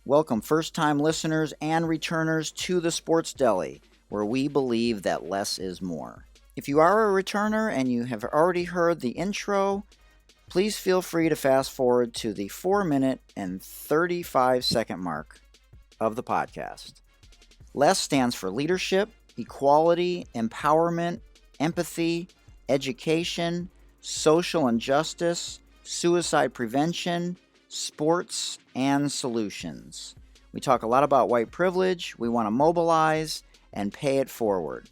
Welcome first-time listeners and returners to the Sports Deli, where we believe that less is more. If you are a returner and you have already heard the intro, please feel free to fast forward to the 4-minute and 35-second mark of the podcast. LESS stands for leadership, equality, empowerment, empathy, education, social injustice, suicide prevention, sports, and solutions. We talk a lot about white privilege. We want to mobilize and pay it forward.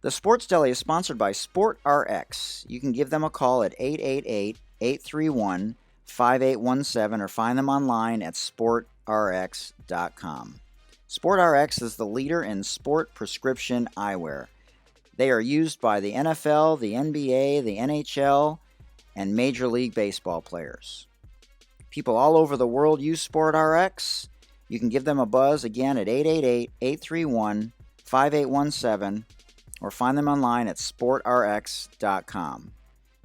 The Sports Deli is sponsored by SportRx. You can give them a call at 888-831-5817 or find them online at sportrx.com. SportRx is the leader in sport prescription eyewear. They are used by the NFL, the NBA, the NHL, and Major League Baseball players. People all over the world use SportRx. You can give them a buzz again at 888-831-5817 or find them online at sportrx.com.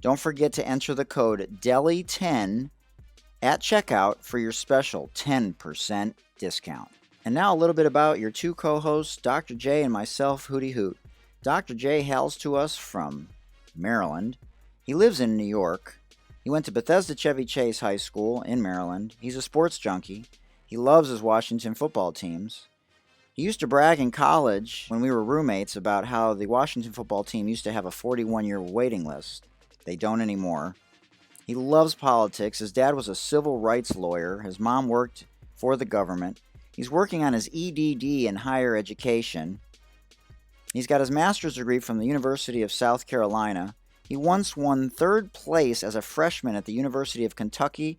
Don't forget to enter the code DELI10 at checkout for your special 10% discount. And now a little bit about your two co-hosts, Dr. J and myself, Hootie Hoot. Dr. J hails to us from Maryland. He lives in New York. He went to Bethesda Chevy Chase High School in Maryland. He's a sports junkie. He loves his Washington football teams. He used to brag in college when we were roommates about how the Washington football team used to have a 41-year waiting list. They don't anymore. He loves politics. His dad was a civil rights lawyer. His mom worked for the government. He's working on his EDD in higher education. He's got his master's degree from the University of South Carolina. He once won third place as a freshman at the University of Kentucky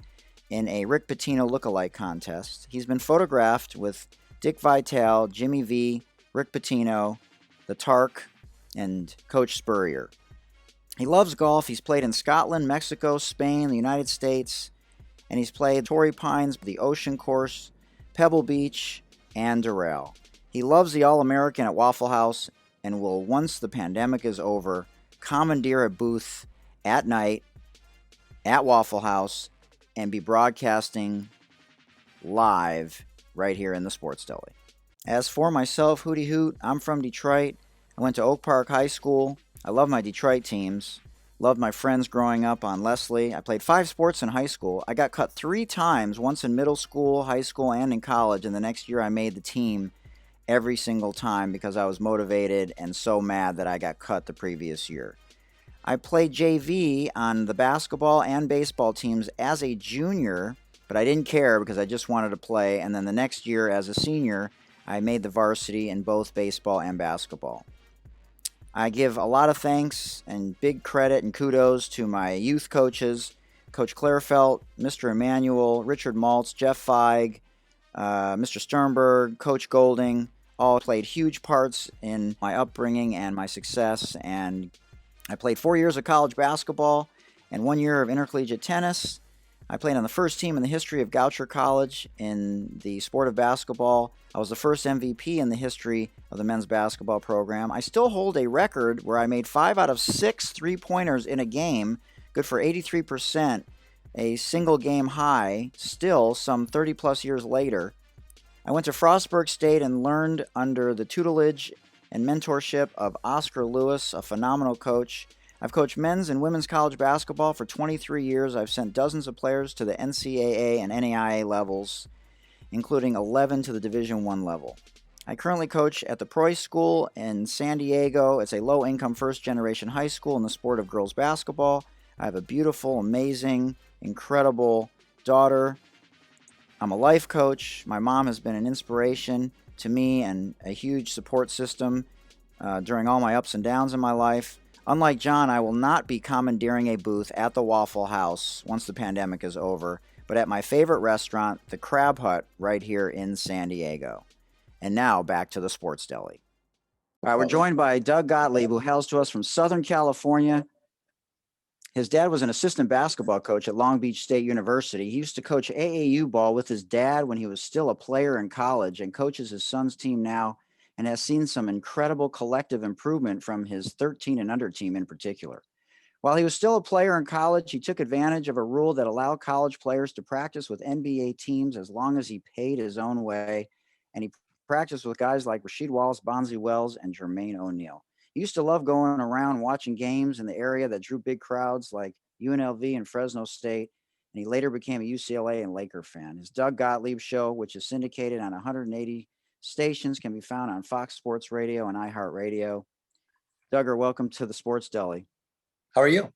in a Rick Pitino lookalike contest. He's been photographed with Dick Vitale, Jimmy V, Rick Pitino, the Tark, and Coach Spurrier. He loves golf. He's played in Scotland, Mexico, Spain, the United States, and he's played Torrey Pines, the Ocean Course, Pebble Beach, and Doral. He loves the All-American at Waffle House and will, once the pandemic is over, commandeer a booth at night at Waffle House and be broadcasting live right here in the Sports Deli. As for myself, Hootie Hoot, I'm from Detroit. I went to Oak Park High School. I love my Detroit teams. Loved my friends growing up on Leslie. I played 5 sports in high school. I got cut 3 times, once in middle school, high school, and in college, and the next year I made the team every single time because I was motivated and so mad that I got cut the previous year. I played JV on the basketball and baseball teams as a junior, but I didn't care because I just wanted to play, and then the next year as a senior, I made the varsity in both baseball and basketball. I give a lot of thanks and big credit and kudos to my youth coaches, Coach Clairfelt, Mr. Emanuel, Richard Maltz, Jeff Feig, Mr. Sternberg, Coach Golding. All played huge parts in my upbringing and my success, and I played 4 years of college basketball and 1 year of intercollegiate tennis. I played on the first team in the history of Goucher College in the sport of basketball. I was the first MVP in the history of the men's basketball program. I still hold a record where I made 5 out of 6 three-pointers in a game, good for 83%, a single game high, still some 30-plus years later. I went to Frostburg State and learned under the tutelage and mentorship of Oscar Lewis, a phenomenal coach. I've coached men's and women's college basketball for 23 years. I've sent dozens of players to the NCAA and NAIA levels, including 11 to the Division I level. I currently coach at the Preuss School in San Diego. It's a low-income first-generation high school in the sport of girls basketball. I have a beautiful, amazing, incredible daughter. I'm a life coach. My mom has been an inspiration to me and a huge support system during all my ups and downs in my life. Unlike John, I will not be commandeering a booth at the Waffle House once the pandemic is over, but at my favorite restaurant, the Crab Hut, right here in San Diego. And now, back to the Sports Deli. All right, we're joined by Doug Gottlieb, who hails to us from Southern California. His dad was an assistant basketball coach at Long Beach State University. He used to coach AAU ball with his dad when he was still a player in college and coaches his son's team now and has seen some incredible collective improvement from his 13 and under team in particular. While he was still a player in college, he took advantage of a rule that allowed college players to practice with NBA teams as long as he paid his own way. And he practiced with guys like Rasheed Wallace, Bonzi Wells, and Jermaine O'Neal. He used to love going around watching games in the area that drew big crowds like UNLV and Fresno State. And he later became a UCLA and Laker fan. His Doug Gottlieb show, which is syndicated on 180 stations, can be found on Fox Sports Radio and iHeartRadio. Duggar, welcome to the Sports Deli. How are you?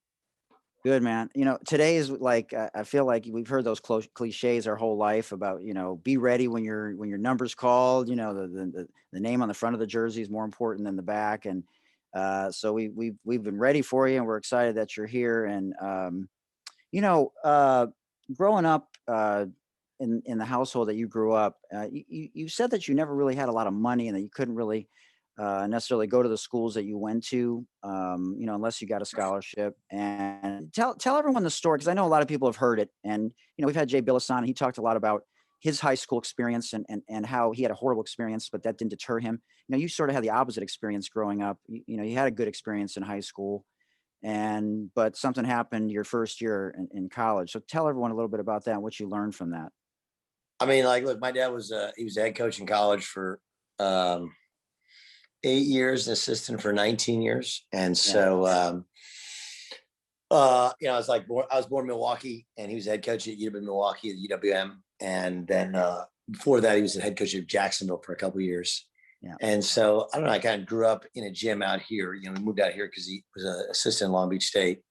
Good, man. Today is like I feel like we've heard those cliches our whole life about be ready when your number's called. The name on the front of the jersey is more important than the back, and so we've been ready for you, and we're excited that you're here. And growing up in the household that you grew up, you said that you never really had a lot of money and that you couldn't really necessarily go to the schools that you went to, unless you got a scholarship. And tell everyone the story, because I know a lot of people have heard it. And we've had Jay Billis on, and he talked a lot about his high school experience and how he had a horrible experience, but that didn't deter him. You sort of had the opposite experience growing up. You had a good experience in high school, but something happened your first year in college. So tell everyone a little bit about that and what you learned from that. I mean, look, my dad was he was a head coach in college for 8 years, an assistant for 19 years. And so, I was born in Milwaukee, and he was head coach at UW Milwaukee at UWM. And then before that, he was the head coach of Jacksonville for a couple of years. Yeah. And so, I don't know, I kind of grew up in a gym out here. We moved out here because he was an assistant in Long Beach State.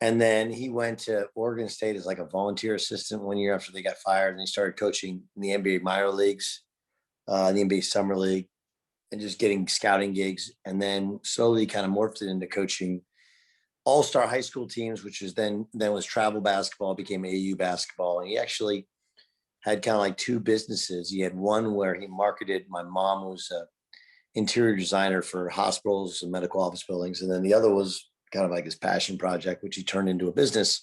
And then he went to Oregon State as like a volunteer assistant 1 year after they got fired. And he started coaching in the NBA minor leagues, the NBA summer league, and just getting scouting gigs, and then slowly kind of morphed it into coaching all-star high school teams, which is then was travel basketball, became AU basketball. And he actually had kind of like two businesses. He had one where he marketed. My mom was an interior designer for hospitals and medical office buildings. And then the other was kind of like his passion project, which he turned into a business,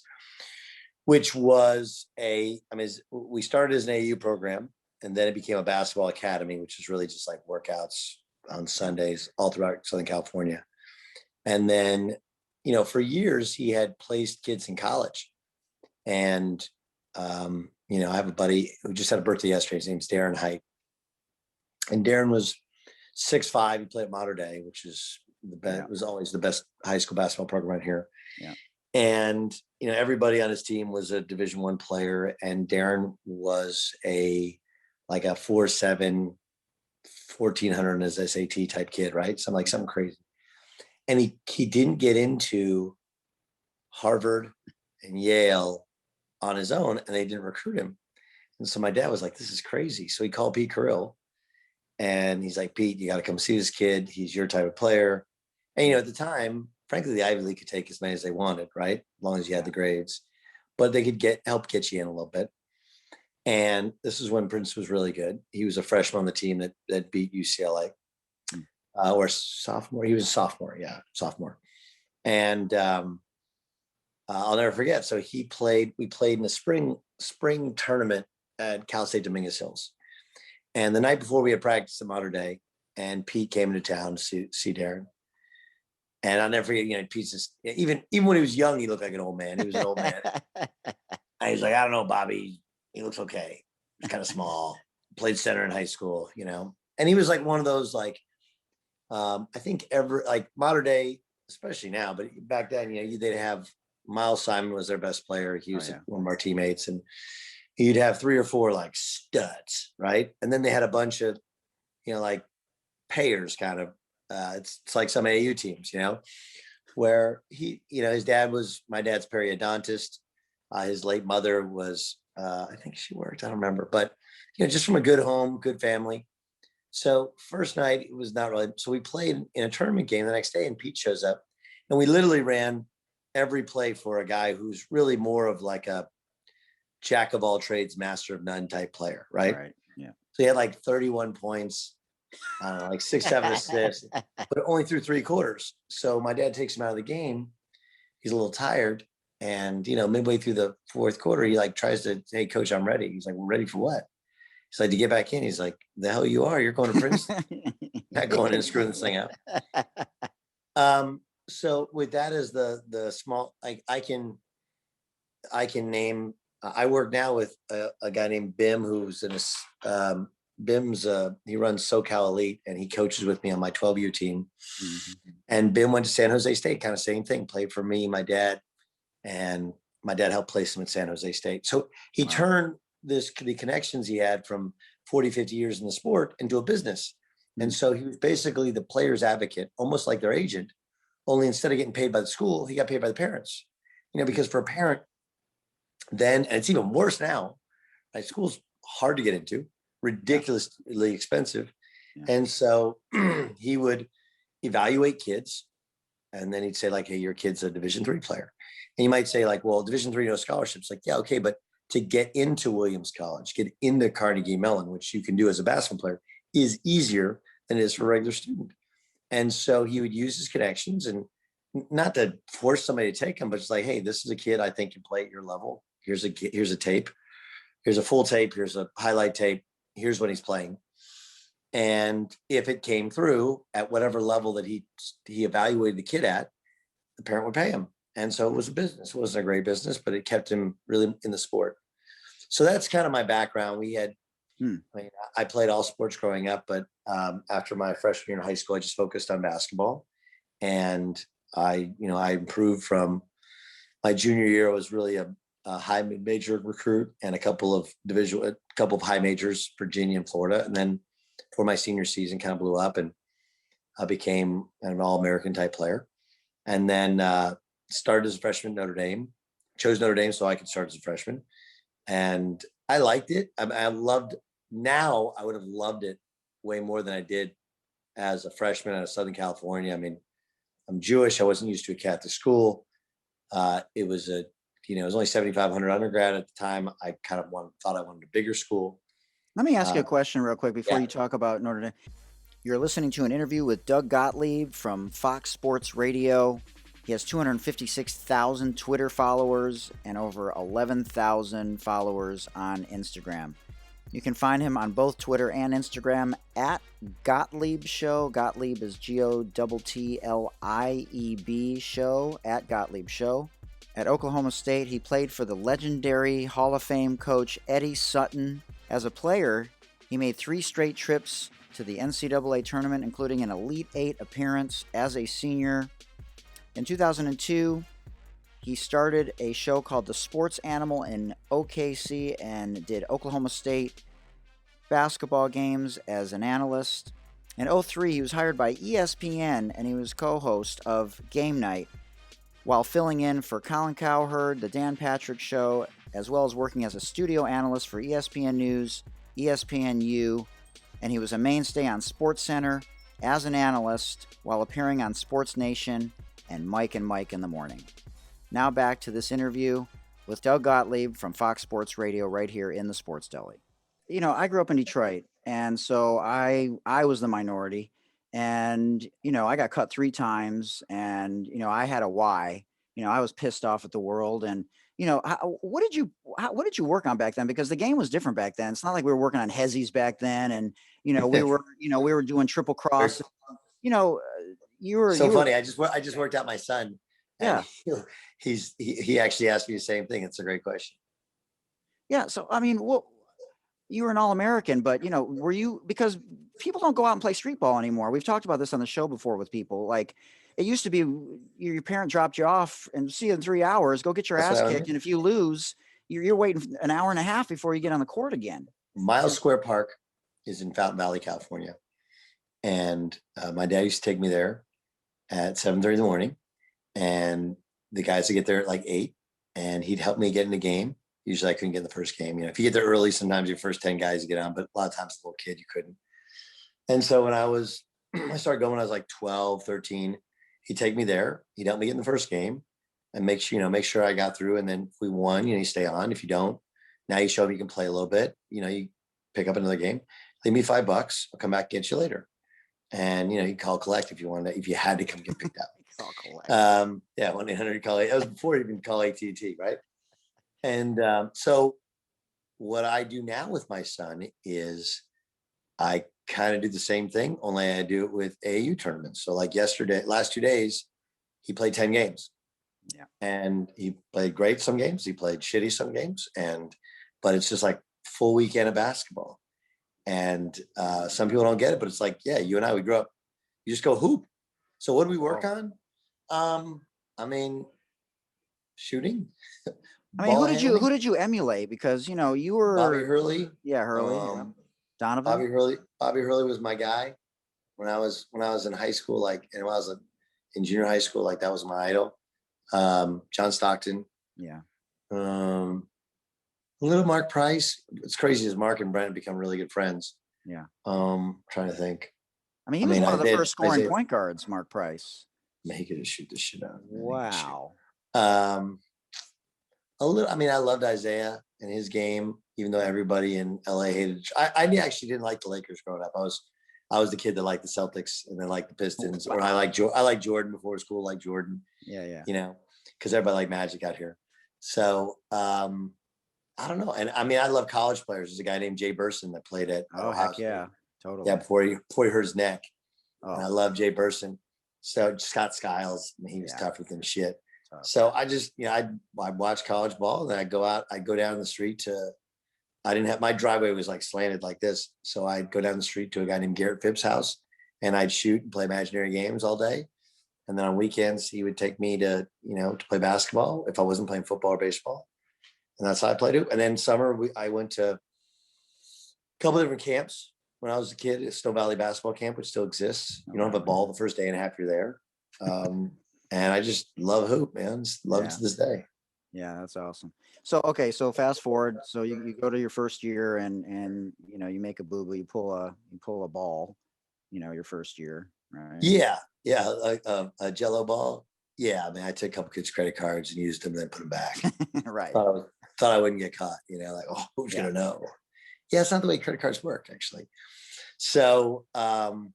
which was we started as an AU program. And then it became a basketball academy, which is really just like workouts on Sundays all throughout Southern California. And then, for years he had placed kids in college. And, I have a buddy who just had a birthday yesterday. His name's Darren Height. And Darren was 6'5". He played at Mater Dei, which is was always the best high school basketball program around here. Yeah. And, everybody on his team was a Division I player. And Darren was a 4'7", 1,400 in his SAT type kid, right? Something crazy. And he didn't get into Harvard and Yale on his own, and they didn't recruit him. And so my dad was like, this is crazy. So he called Pete Carrill, and he's like, Pete, you got to come see this kid. He's your type of player. And, at the time, frankly, the Ivy League could take as many as they wanted, right? As long as you had the grades. But they could help get you in a little bit. And this is when Prince was really good. He was a freshman on the team that beat UCLA, or sophomore. He was a sophomore. Yeah, sophomore. And I'll never forget. So we played in the spring tournament at Cal State Dominguez Hills. And the night before we had practice at Mater Dei, and Pete came into town to see Darren. And I'll never forget, Pete's just, even when he was young, he looked like an old man. He was an old man. And he's like, I don't know, Bobby. He looks okay. He's kind of small. Played center in high school, And he was like one of those, I think Mater Dei, especially now, but back then, they'd have Miles Simon was their best player. He was one of our teammates, and you'd have 3 or 4 studs, right? And then they had a bunch of, payers kind of. It's like some AU teams, where his dad was my dad's periodontist. His late mother was, I think she worked, I don't remember, but, just from a good home, good family. So first night, it was not really, so we played in a tournament game the next day, and Pete shows up, and we literally ran every play for a guy who's really more of like a jack of all trades, master of none type player. Right. Yeah. So he had 31 points, 6, 7 assists, but only through 3 quarters. So my dad takes him out of the game. He's a little tired. And, midway through the 4th quarter, he tries to, hey, coach, I'm ready. He's like, well, ready for what? He's like, to get back in. He's like, the hell you are? You're going to Princeton. Not going in and screwing this thing up. So with that as the small, I can name. I work now with a guy named Bim, who's Bim's he runs SoCal Elite, and he coaches with me on my 12U team. Mm-hmm. And Bim went to San Jose State, kind of same thing. Played for me, my dad, and my dad helped place him at San Jose State. So he turned the connections he had from 40, 50 years in the sport into a business. Mm-hmm. And so he was basically the player's advocate, almost like their agent, only instead of getting paid by the school, he got paid by the parents. Because for a parent then, and it's even worse now, right? School's hard to get into, ridiculously expensive. Yeah. And so he would evaluate kids, and then he'd say like, hey, your kid's a Division III player. And you might say like, well, Division III, no scholarships. Like, yeah, okay. But to get into Williams College, get into Carnegie Mellon, which you can do as a basketball player, is easier than it is for a regular student. And so he would use his connections, and not to force somebody to take him, but just like, hey, this is a kid I think can play at your level. Here's a tape. Here's a full tape. Here's a highlight tape. Here's what he's playing. And if it came through at whatever level that he evaluated the kid at, the parent would pay him. And so it was a business. It wasn't a great business, but it kept him really in the sport. So that's kind of my background. We had, I played all sports growing up, but after my freshman year in high school, I just focused on basketball. And I improved from my junior year. I was really a high mid-major recruit and a couple of high majors, Virginia and Florida. And then for my senior season, kind of blew up, and I became an All-American type player. And then started as a freshman at Notre Dame, chose Notre Dame so I could start as a freshman. And I liked it. I would have loved it way more than I did as a freshman out of Southern California. I mean, I'm Jewish. I wasn't used to a Catholic school. It was it was only 7,500 undergrad at the time. I kind of thought I wanted a bigger school. Let me ask you a question real quick before you talk about Notre Dame. You're listening to an interview with Doug Gottlieb from Fox Sports Radio. He has 256,000 Twitter followers and over 11,000 followers on Instagram. You can find him on both Twitter and Instagram at Gottlieb Show. Gottlieb is GOTTLIEB Show, at Gottlieb Show. At Oklahoma State, he played for the legendary Hall of Fame coach Eddie Sutton. As a player, he made 3 straight trips to the NCAA tournament, including an Elite Eight appearance as a senior. In 2002, he started a show called The Sports Animal in OKC and did Oklahoma State basketball games as an analyst. In 2003, he was hired by ESPN, and he was co-host of Game Night while filling in for Colin Cowherd, The Dan Patrick Show, as well as working as a studio analyst for ESPN News, ESPNU, and he was a mainstay on SportsCenter as an analyst while appearing on Sports Nation and Mike and Mike in the Morning. Now back to this interview with Doug Gottlieb from Fox Sports Radio right here in the Sports Deli. I grew up in Detroit, and so I was the minority. And, I got cut 3 times, and, I had a why. I was pissed off at the world. And, what did you work on back then? Because the game was different back then. It's not like we were working on Hezzies back then. And, we were doing triple cross. You were funny. I just worked out my son. Yeah. He actually asked me the same thing. It's a great question. Yeah. So, I mean, you were an All-American, but, were you, because people don't go out and play street ball anymore. We've talked about this on the show before with people. Like, it used to be your parent dropped you off and see you in 3 hours, go get your ass kicked. And if you lose, you're waiting an hour and a half before you get on the court again. Miles Square Park is in Fountain Valley, California. And my dad used to take me there at 7:30 in the morning. And the guys would get there at like 8, and he'd help me get in the game. Usually I couldn't get in the first game. If you get there early, sometimes your first 10 guys get on, but a lot of times as a little kid, you couldn't. And so when I started going when I was like 12, 13, he'd take me there. He'd help me get in the first game and make sure I got through. And then if we won, you stay on. If you don't, now you show me you can play a little bit. You pick up another game. Leave me $5. I'll come back and get you later. And, you call collect if you had to come get picked up. Call collect. 1-800 call. That was before you even call AT&T, right? And so what I do now with my son is I kind of do the same thing, only I do it with AAU tournaments. So like last 2 days, he played 10 games. Yeah. And he played great some games. He played shitty some games. But it's just like full weekend of basketball. And some people don't get it, but it's like, yeah, you and I, we grew up, you just go hoop. So what do we work on? I mean, shooting. I mean, who did you emulate? Because, you know, you were Bobby Hurley. Yeah, Hurley. Donovan. Bobby Hurley was my guy when I was in high school, like, and when I was in junior high school, like that was my idol. John Stockton. Yeah. A little Mark Price. It's crazy as Mark and Brent become really good friends. Yeah. Trying to think. I mean, he was one of the first scoring point guards, Mark Price. Man, he could just shoot the shit out. Wow. A little. I mean, I loved Isaiah and his game, even though everybody in LA hated. I actually didn't like the Lakers growing up. I was the kid that liked the Celtics and then liked the Pistons. Or I liked Jordan before school, like Jordan. Yeah. You know, because everybody liked Magic out here. So I don't know. And I mean, I love college players. There's a guy named Jay Burson that played at Ohio State. Yeah, totally. Yeah, before he hurt his neck. Oh. And I love Jay Burson. So Scott Skiles, I mean, he was tougher than shit. Tough. So I just, you know, I watch college ball, and then I'd go down the street I didn't have, my driveway was like slanted like this. So I'd go down the street to a guy named Garrett Phipp's house, and I'd shoot and play imaginary games all day. And then on weekends, he would take me to play basketball if I wasn't playing football or baseball. And that's how I played it. And then summer, I went to a couple of different camps when I was a kid. At Snow Valley Basketball Camp, which still exists. You don't have a ball the first day and a half you're there. And I just love hoop, man. Love it to this day. Yeah, that's awesome. So, okay, so fast forward. So you go to your first year and you make a boo-boo. You pull a ball, your first year, right? Yeah, a Jello ball. Yeah, I mean, I took a couple kids' credit cards and used them, and then put them back. Right. Thought I wouldn't get caught. Like, oh, who's gonna know? Yeah, it's not the way credit cards work, actually. So, and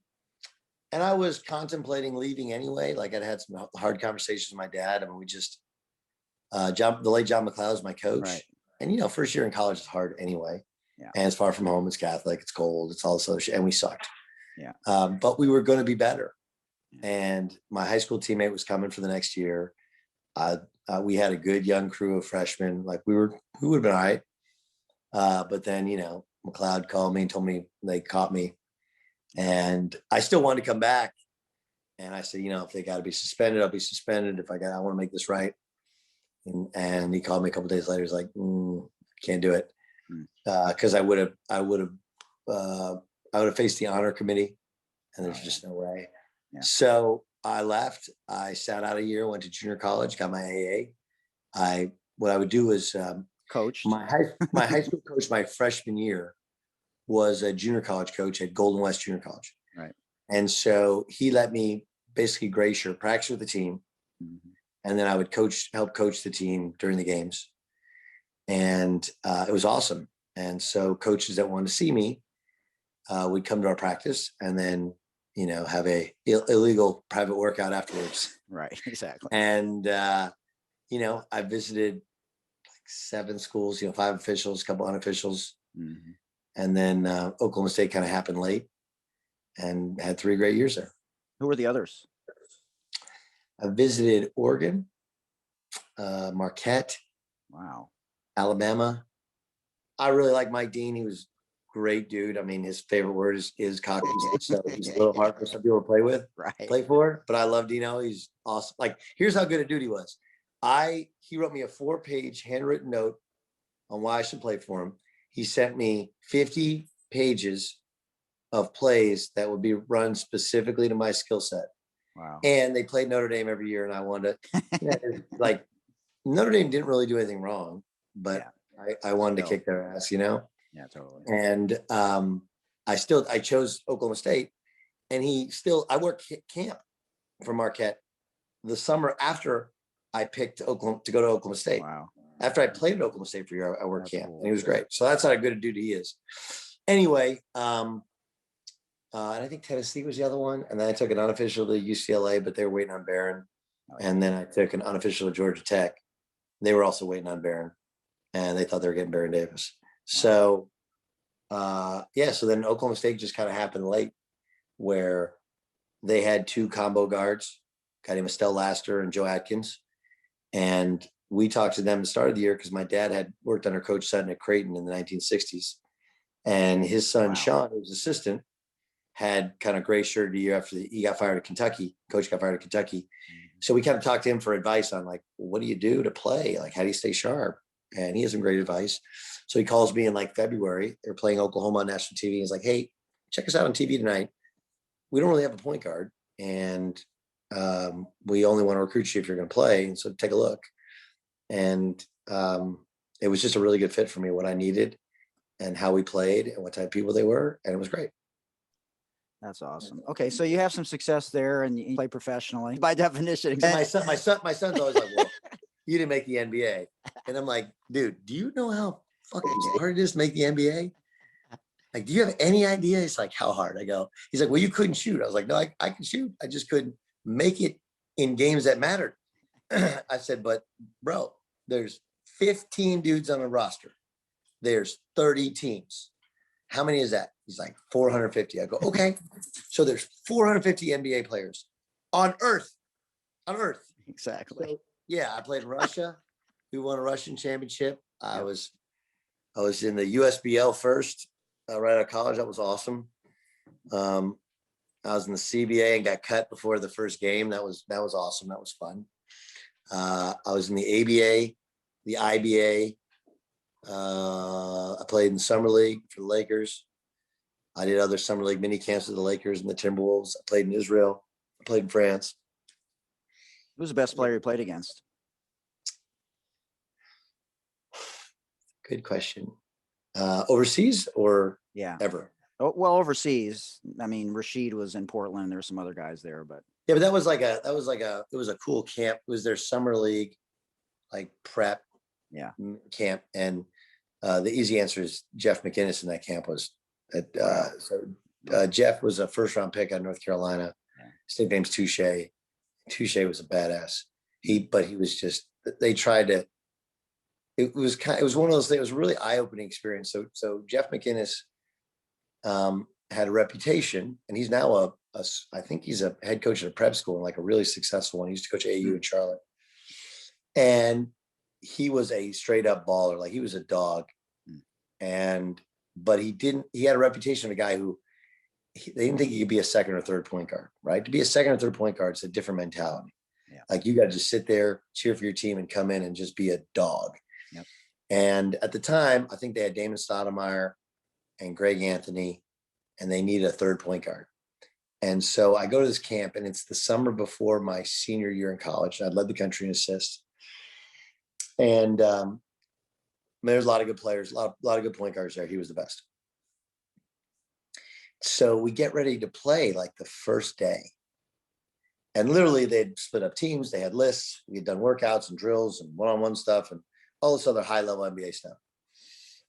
I was contemplating leaving anyway. Like, I'd had some hard conversations with my dad. I mean, we just, the late John McLeod was my coach. Right. And, first year in college is hard anyway. Yeah. And it's far from home. It's Catholic. It's cold. It's all this other shit. And we sucked. Yeah. But we were going to be better. Yeah. And my high school teammate was coming for the next year. We had a good young crew of freshmen. Like, we would have been all right. But then, McLeod called me and told me they caught me. And I still wanted to come back. And I said, if they got to be suspended, I'll be suspended. If I want to make this right. And he called me a couple of days later. He's like, can't do it. Because I would have faced the honor committee, and there's just no way. Yeah. So I left. I sat out a year, went to junior college, got my AA. What I would do is coach. My high school coach my freshman year was a junior college coach at Golden West Junior College. Right. And so he let me basically gray shirt practice with the team. Mm-hmm. And then I would help coach the team during the games. And it was awesome. And so coaches that wanted to see me would come to our practice and then, have a illegal private workout afterwards. Right. Exactly. And, I visited like 7 schools, 5 officials, a couple unofficials. Mm-hmm. And then Oklahoma State kind of happened late, and had 3 great years there. Who were the others? I visited Oregon, Marquette. Wow. Alabama. I really like Mike Dean. He was a great dude. I mean, his favorite word is cocky. So he's a little hard for some people to play for. But I love Dino. He's awesome. Like, here's how good a dude he was. He wrote me a 4-page handwritten note on why I should play for him. He sent me 50 pages of plays that would be run specifically to my skill set. Wow. And they played Notre Dame every year, and I wanted to, like, Notre Dame didn't really do anything wrong, but I wanted to kick their ass, Yeah, totally. And I chose Oklahoma State, and I worked camp for Marquette the summer after I picked Oklahoma to go to Oklahoma State. Wow. After I played at Oklahoma State for a year, I worked camp, and he was great. So that's how good a dude he is. Anyway, and I think Tennessee was the other one. And then I took an unofficial to UCLA, but they were waiting on Barron. And then I took an unofficial to Georgia Tech. They were also waiting on Barron, and they thought they were getting Barron Davis. So, so then Oklahoma State just kind of happened late, where they had 2 combo guards, guy named Estelle Laster and Joe Atkins. And we talked to them at the start of the year because my dad had worked under Coach Sutton at Creighton in the 1960s. And his son, Sean, who was assistant, had kind of gray shirted a year after he got fired at Kentucky. Coach got fired at Kentucky. So we kind of talked to him for advice on like, what do you do to play? Like, how do you stay sharp? And he has some great advice. So he calls me in like February. They're playing Oklahoma on national TV. He's like, hey, check us out on TV tonight. We don't really have a point guard. And we only want to recruit you if you're going to play. And so take a look. And it was just a really good fit for me, what I needed and how we played and what type of people they were. And it was great. That's awesome. Okay. So you have some success there and you play professionally by definition. My son's always like, well, you didn't make the NBA. And I'm like, dude, do you know how fucking hard it is to make the NBA? Like, do you have any idea? It's like, how hard? I go, he's like, well, you couldn't shoot. I was like, no, I can shoot. I just couldn't make it in games that mattered. I said, but bro, there's 15 dudes on a roster. There's 30 teams. How many is that? He's like 450. I go, okay. So there's 450 NBA players on Earth. Exactly. So, yeah, I played in Russia. We won a Russian championship. I was in the USBL first, right out of college. That was awesome. I was in the CBA and got cut before the first game. That was awesome. That was fun. I was in the ABA, the IBA. I played in summer league for the Lakers. I did other summer league mini camps with the Lakers and the Timberwolves. I played in Israel. I played in France. Who's the best player you played against? Good question. Overseas or ever? Oh, well, overseas. I mean, Rashid was in Portland. There were some other guys there, but yeah, but it was a cool camp. It was their summer league, like prep camp. And the easy answer is Jeff McInnes in that camp was Jeff was a first round pick out of North Carolina. Yeah. His nickname's Touche. Touche was a badass. But he was just, they tried to, it was one of those things. It was a really eye-opening experience. So Jeff McInnes had a reputation, and he's now I think he's a head coach at a prep school and like a really successful one. He used to coach AU in Charlotte. And he was a straight up baller. Like, he was a dog. But he had a reputation of a guy who they didn't think he could be a second or third point guard, right? To be a second or third point guard is a different mentality. Yeah. Like, you got to just sit there, cheer for your team, and come in and just be a dog. Yep. And at the time, I think they had Damon Stoudemire and Greg Anthony, and they needed a third point guard. And so I go to this camp, and it's the summer before my senior year in college. I'd led the country in assists. And there's a lot of good players, a lot of good point guards there. He was the best. So we get ready to play like the first day. And literally they'd split up teams. They had lists. We had done workouts and drills and one-on-one stuff and all this other high-level NBA stuff.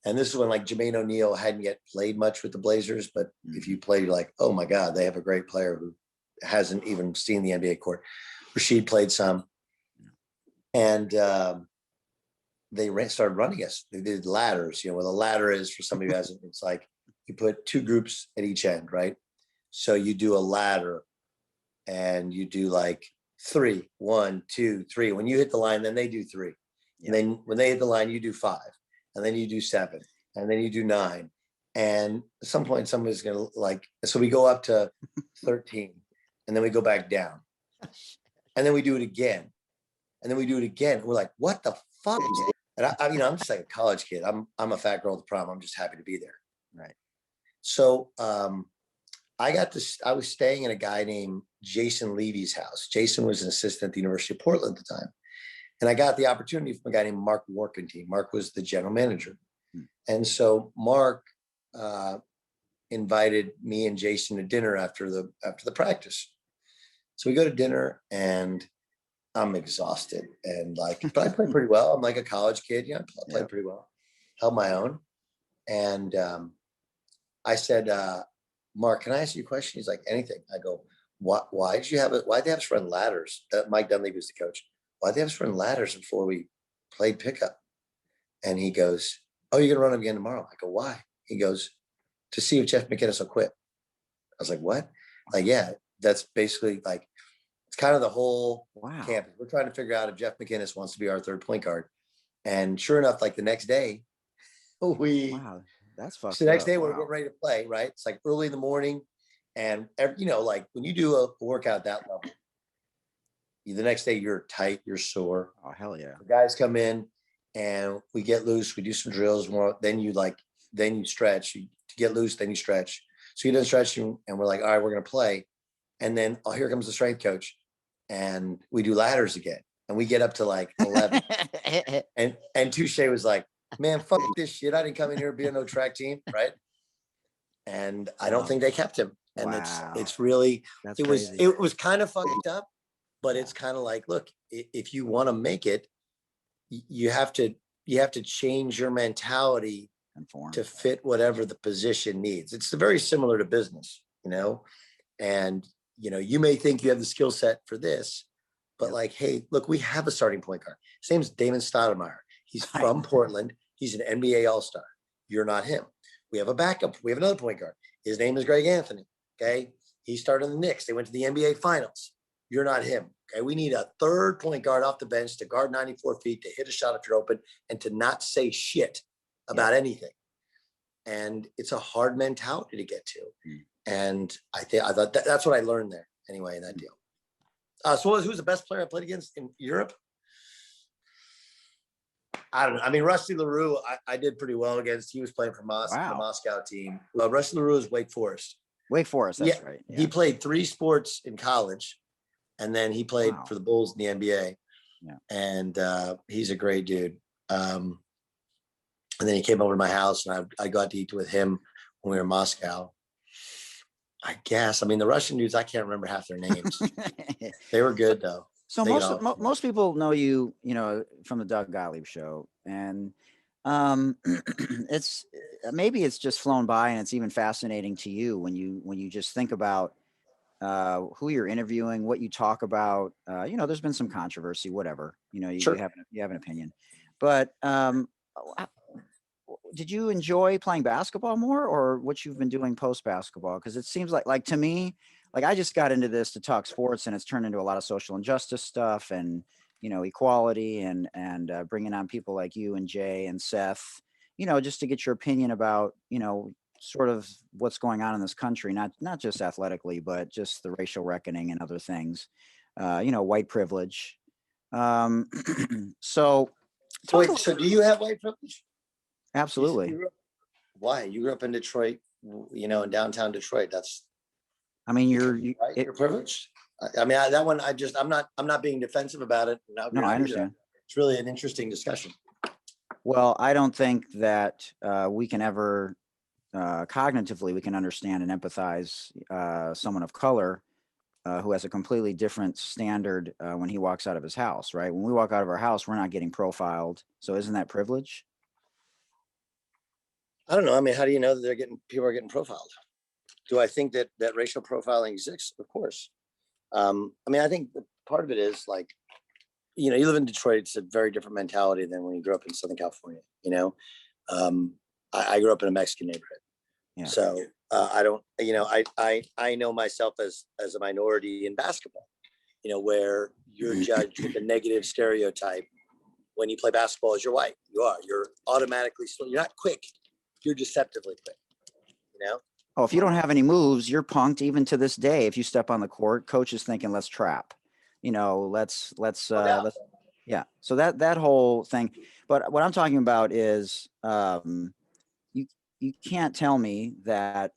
And this is when like Jermaine O'Neal hadn't yet played much with the Blazers. But if you played, like, oh my God, they have a great player who hasn't even seen the NBA court. Rashid played some. And they started running us. They did ladders. You know what a ladder is for somebody who hasn't. It's like you put two groups at each end, right? So you do a ladder, and you do like 3, 1, 2, 3. When you hit the line, then they do 3. Yeah. And then when they hit the line, you do 5, and then you do 7, and then you do 9. And at some point, somebody's gonna like. So we go up to 13, and then we go back down, and then we do it again, and then we do it again. We're like, what the fuck? And I'm just like a college kid. I'm a fat girl at the prom. I'm just happy to be there. Right. So I was staying in a guy named Jason Levy's house. Jason was an assistant at the University of Portland at the time. And I got the opportunity from a guy named Mark Warkentine. Mark was the general manager. And so Mark invited me and Jason to dinner after the practice. So we go to dinner, and I'm exhausted, and but I played pretty well. I'm like a college kid, I played pretty well, held my own. And I said, Mark, can I ask you a question? He's like, anything. I go, why did they have us run ladders? Mike Dunleavy was the coach. Why did they have us run ladders before we played pickup? And he goes, oh, you're going to run them again tomorrow. I go, why? He goes, to see if Jeff McInnes will quit. I was like, what? Like, yeah, that's basically like, It's kind of the whole wow. campus. We're trying to figure out if Jeff McInnes wants to be our third point guard. And sure enough, like the next day, that's fucked so the next up. day we're ready to play, right? It's like early in the morning. And, like when you do a workout that level, the next day you're tight, you're sore. Oh, hell yeah. The guys come in and we get loose. We do some drills. Then you stretch. To get loose, then you stretch. So you done stretching and we're like, all right, we're going to play. And then, here comes the strength coach. And we do ladders again. And we get up to like 11. and Touche was like, man, fuck this shit. I didn't come in here to be on no track team, right? And I don't think they kept him. And it's really, it was kind of fucked up, but it's kind of like, look, if you want to make it, you have to change your mentality to fit whatever the position needs. It's very similar to business, and, you may think you have the skill set for this, but like, hey, look, we have a starting point guard. His name's Damon Stoudemire. He's from Portland. He's an NBA All-Star. You're not him. We have a backup. We have another point guard. His name is Greg Anthony. Okay. He started in the Knicks. They went to the NBA Finals. You're not him. Okay. We need a third point guard off the bench to guard 94 feet, to hit a shot if you're open, and to not say shit about anything. And it's a hard mentality to get to. And I thought that's what I learned there anyway in that deal. So who's the best player I played against in Europe? I don't know. I mean, Rusty LaRue, I did pretty well against. He was playing for the Moscow team. Rusty LaRue is Wake Forest. Wake Forest, that's right. Yeah. He played 3 sports in college, and then he played for the Bulls in the NBA. Yeah. And he's a great dude. And then he came over to my house, and I got to eat with him when we were in Moscow. I guess. I mean, the Russian dudes, I can't remember half their names. They were good, though. So most people know you, from the Doug Gottlieb show, and it's just flown by, and it's even fascinating to you when you just think about who you're interviewing, what you talk about. There's been some controversy, whatever. You have an opinion, but did you enjoy playing basketball more, or what you've been doing post basketball? Because it seems like to me. Like I just got into this to talk sports, and it's turned into a lot of social injustice stuff and, equality and bringing on people like you and Jay and Seth, just to get your opinion about, sort of what's going on in this country, not just athletically, but just the racial reckoning and other things, white privilege. So do you have white privilege? Absolutely. Why? You grew up in Detroit, in downtown Detroit. I mean, you're privileged. I mean, that one, I'm not being defensive about it. No, I understand. It's really an interesting discussion. Well, I don't think that we can ever cognitively, we can understand and empathize someone of color who has a completely different standard when he walks out of his house, right? When we walk out of our house, we're not getting profiled. So isn't that privilege? I don't know. I mean, how do you know that people are getting profiled? Do I think that racial profiling exists? Of course. I mean, I think part of it is like, you live in Detroit. It's a very different mentality than when you grew up in Southern California. I grew up in a Mexican neighborhood. Yeah. So I don't, I know myself as a minority in basketball, where you're judged with a negative stereotype when you play basketball as you're white. You're automatically slow. You're not quick. You're deceptively quick, Oh, if you don't have any moves, you're punked even to this day. If you step on the court, coach is thinking, let's trap, let's yeah. So that whole thing. But what I'm talking about is you can't tell me that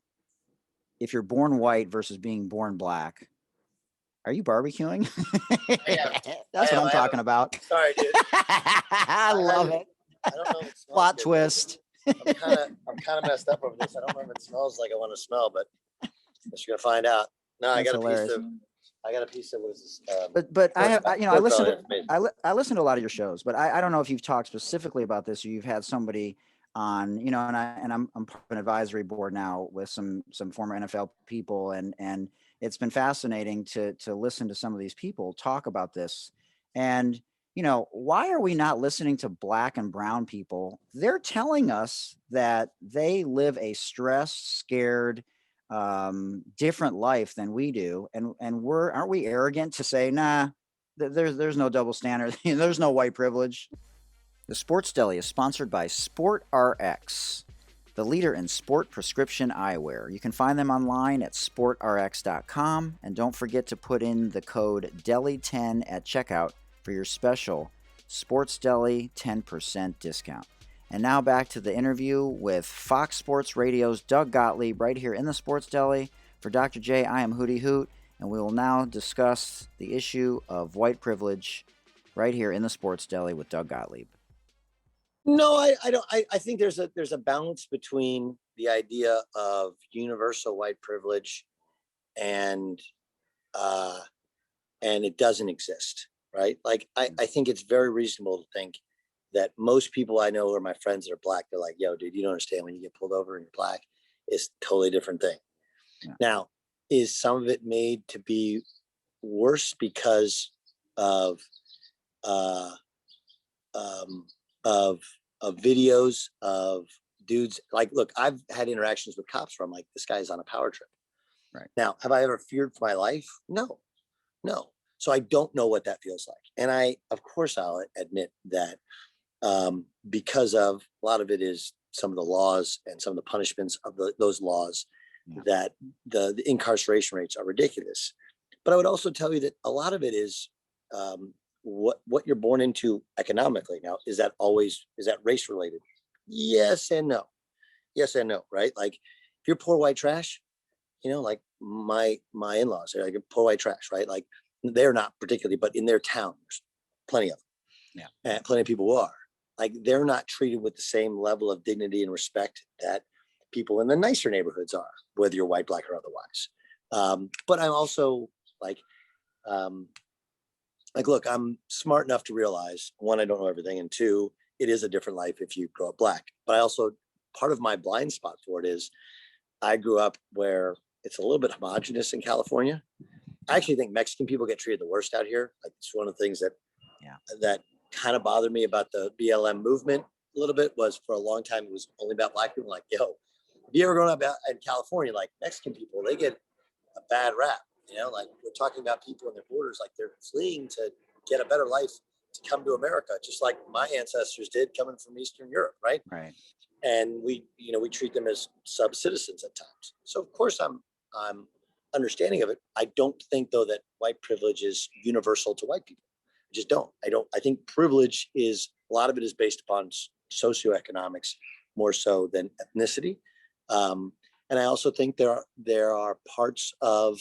if you're born white versus being born black. Are you barbecuing? That's what I'm talking about. Sorry, dude. I love it. I don't know if it smells Plot good. twist. I'm kind of messed up over this. I don't know if it smells like I want to smell, but I guess you're gonna find out. No, I got a piece of what is this? But I listen to a lot of your shows, but I don't know if you've talked specifically about this or you've had somebody on, and I'm part of an advisory board now with some former NFL people, and it's been fascinating to listen to some of these people talk about this. And why are we not listening to black and brown people? They're telling us that they live a stressed, scared, different life than we do, and aren't we arrogant to say, nah, there's no double standard, there's no white privilege. The Sports Deli is sponsored by Sport RX, the leader in sport prescription eyewear. You can find them online at sportrx.com, and don't forget to put in the code DELI10 at checkout for your special Sports Deli 10% discount. And now back to the interview with Fox Sports Radio's Doug Gottlieb right here in the Sports Deli. For Dr. J, I am Hootie Hoot, and we will now discuss the issue of white privilege right here in the Sports Deli with Doug Gottlieb. No, I don't. I think there's a balance between the idea of universal white privilege and it doesn't exist, right? Like I think it's very reasonable to think that most people I know are my friends that are black. They're like, yo, dude, you don't understand, when you get pulled over and you're black, it's a totally different thing. Yeah. Now, is some of it made to be worse because of videos of dudes? Like, look, I've had interactions with cops where I'm like, this guy's on a power trip. Right. Now, have I ever feared for my life? No. So I don't know what that feels like. And of course, I'll admit that because of a lot of it is some of the laws and some of the punishments of those laws, that the incarceration rates are ridiculous. But I would also tell you that a lot of it is what you're born into economically. Now, is that race related? Yes and no, right? Like if you're poor white trash, like my in-laws, they're like poor white trash, right? Like they're not particularly, but in their town, there's plenty of them. Yeah. And plenty of people who are. Like they're not treated with the same level of dignity and respect that people in the nicer neighborhoods are, whether you're white, black, or otherwise. But I'm also like, look, I'm smart enough to realize, one, I don't know everything, and two, it is a different life if you grow up black. But I also, part of my blind spot for it is I grew up where it's a little bit homogenous in California. I actually think Mexican people get treated the worst out here. Like it's one of the things that kind of bothered me about the BLM movement a little bit, was for a long time it was only about black people. Like, yo, have you ever grown up in California? Like Mexican people, they get a bad rap. Like we're talking about people in their borders, like they're fleeing to get a better life to come to America, just like my ancestors did coming from Eastern Europe, right? Right. And we treat them as sub-citizens at times. So of course I'm understanding of it. I don't think though that white privilege is universal to white people. I just don't. I think privilege is, a lot of it is based upon socioeconomics more so than ethnicity. And I also think there are parts of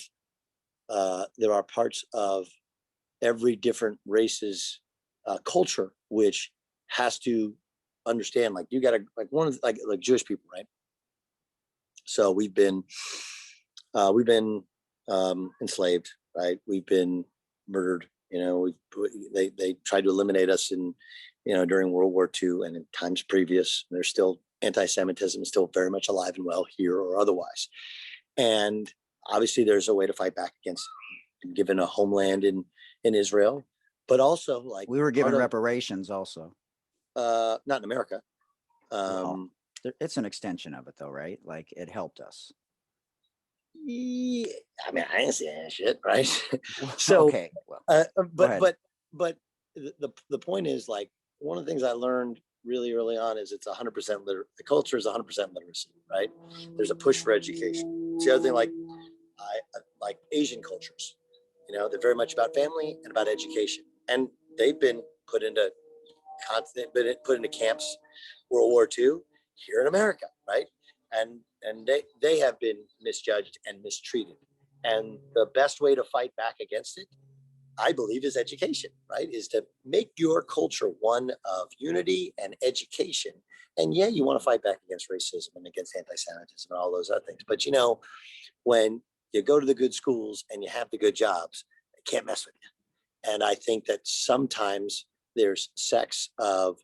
every different race's culture which has to understand, like you got to, like one of the, like Jewish people, right? So we've been enslaved, right? We've been murdered. They tried to eliminate us during World War II and in times previous. There's still anti-Semitism is still very much alive and well here or otherwise. And obviously there's a way to fight back against it, given a homeland in Israel, but also like we were given reparations also. Not in America. It's an extension of it though, right? Like it helped us. Yeah, I mean, I didn't see any shit, right? So, okay. Well, but the point is, like, one of the things I learned really early on is it's 100% the culture is 100% literacy, right? There's a push for education. It's the other thing, like Asian cultures, they're very much about family and about education, and they've been put into camps, World War II, here in America, right? And they have been misjudged and mistreated. And the best way to fight back against it, I believe, is education, right? Is to make your culture one of unity and education. And yeah, you want to fight back against racism and against anti-Semitism and all those other things. But when you go to the good schools and you have the good jobs, they can't mess with you. And I think that sometimes there's sects of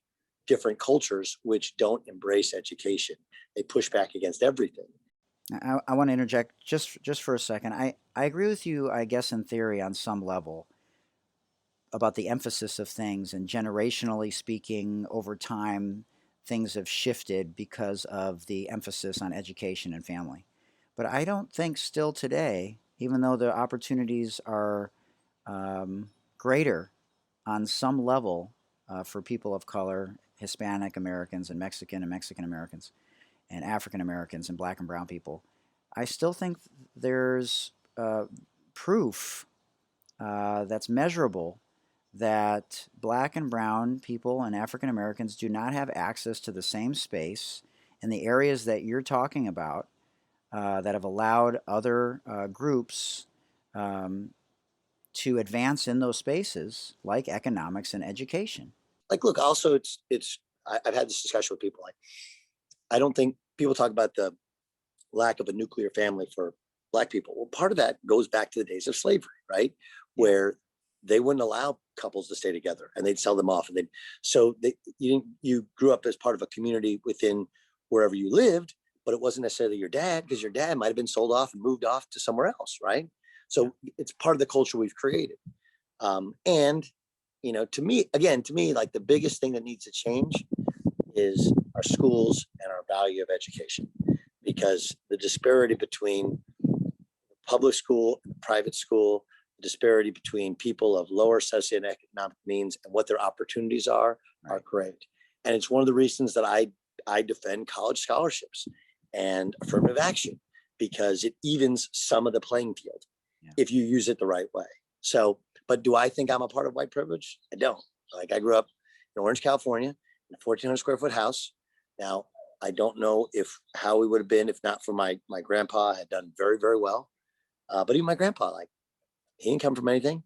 different cultures which don't embrace education. They push back against everything. I want to interject just for a second. I agree with you, I guess, in theory on some level about the emphasis of things, and generationally speaking, over time, things have shifted because of the emphasis on education and family. But I don't think still today, even though the opportunities are greater on some level for people of color, Hispanic Americans and Mexican Americans and African Americans and black and brown people, I still think there's proof that's measurable that black and brown people and African Americans do not have access to the same space in the areas that you're talking about that have allowed other groups to advance in those spaces, like economics and education. Like, look, also I've had this discussion with people. Like, I don't think people talk about the lack of a nuclear family for black people. Well, part of that goes back to the days of slavery, right? Where they wouldn't allow couples to stay together and they'd sell them off. And you grew up as part of a community within wherever you lived, but it wasn't necessarily your dad, because your dad might have been sold off and moved off to somewhere else, right? So it's part of the culture we've created. And, to me, like the biggest thing that needs to change is our schools and our value of education, because the disparity between public school and private school, the disparity between people of lower socioeconomic means and what their opportunities are great. And it's one of the reasons that I defend college scholarships and affirmative action, because it evens some of the playing field if you use it the right way. So, but do I think I'm a part of white privilege? I don't. Like, I grew up in Orange, California, in a 1,400 square foot house. Now, I don't know how we would have been if not for my grandpa had done very, very well. But even my grandpa, like, he didn't come from anything,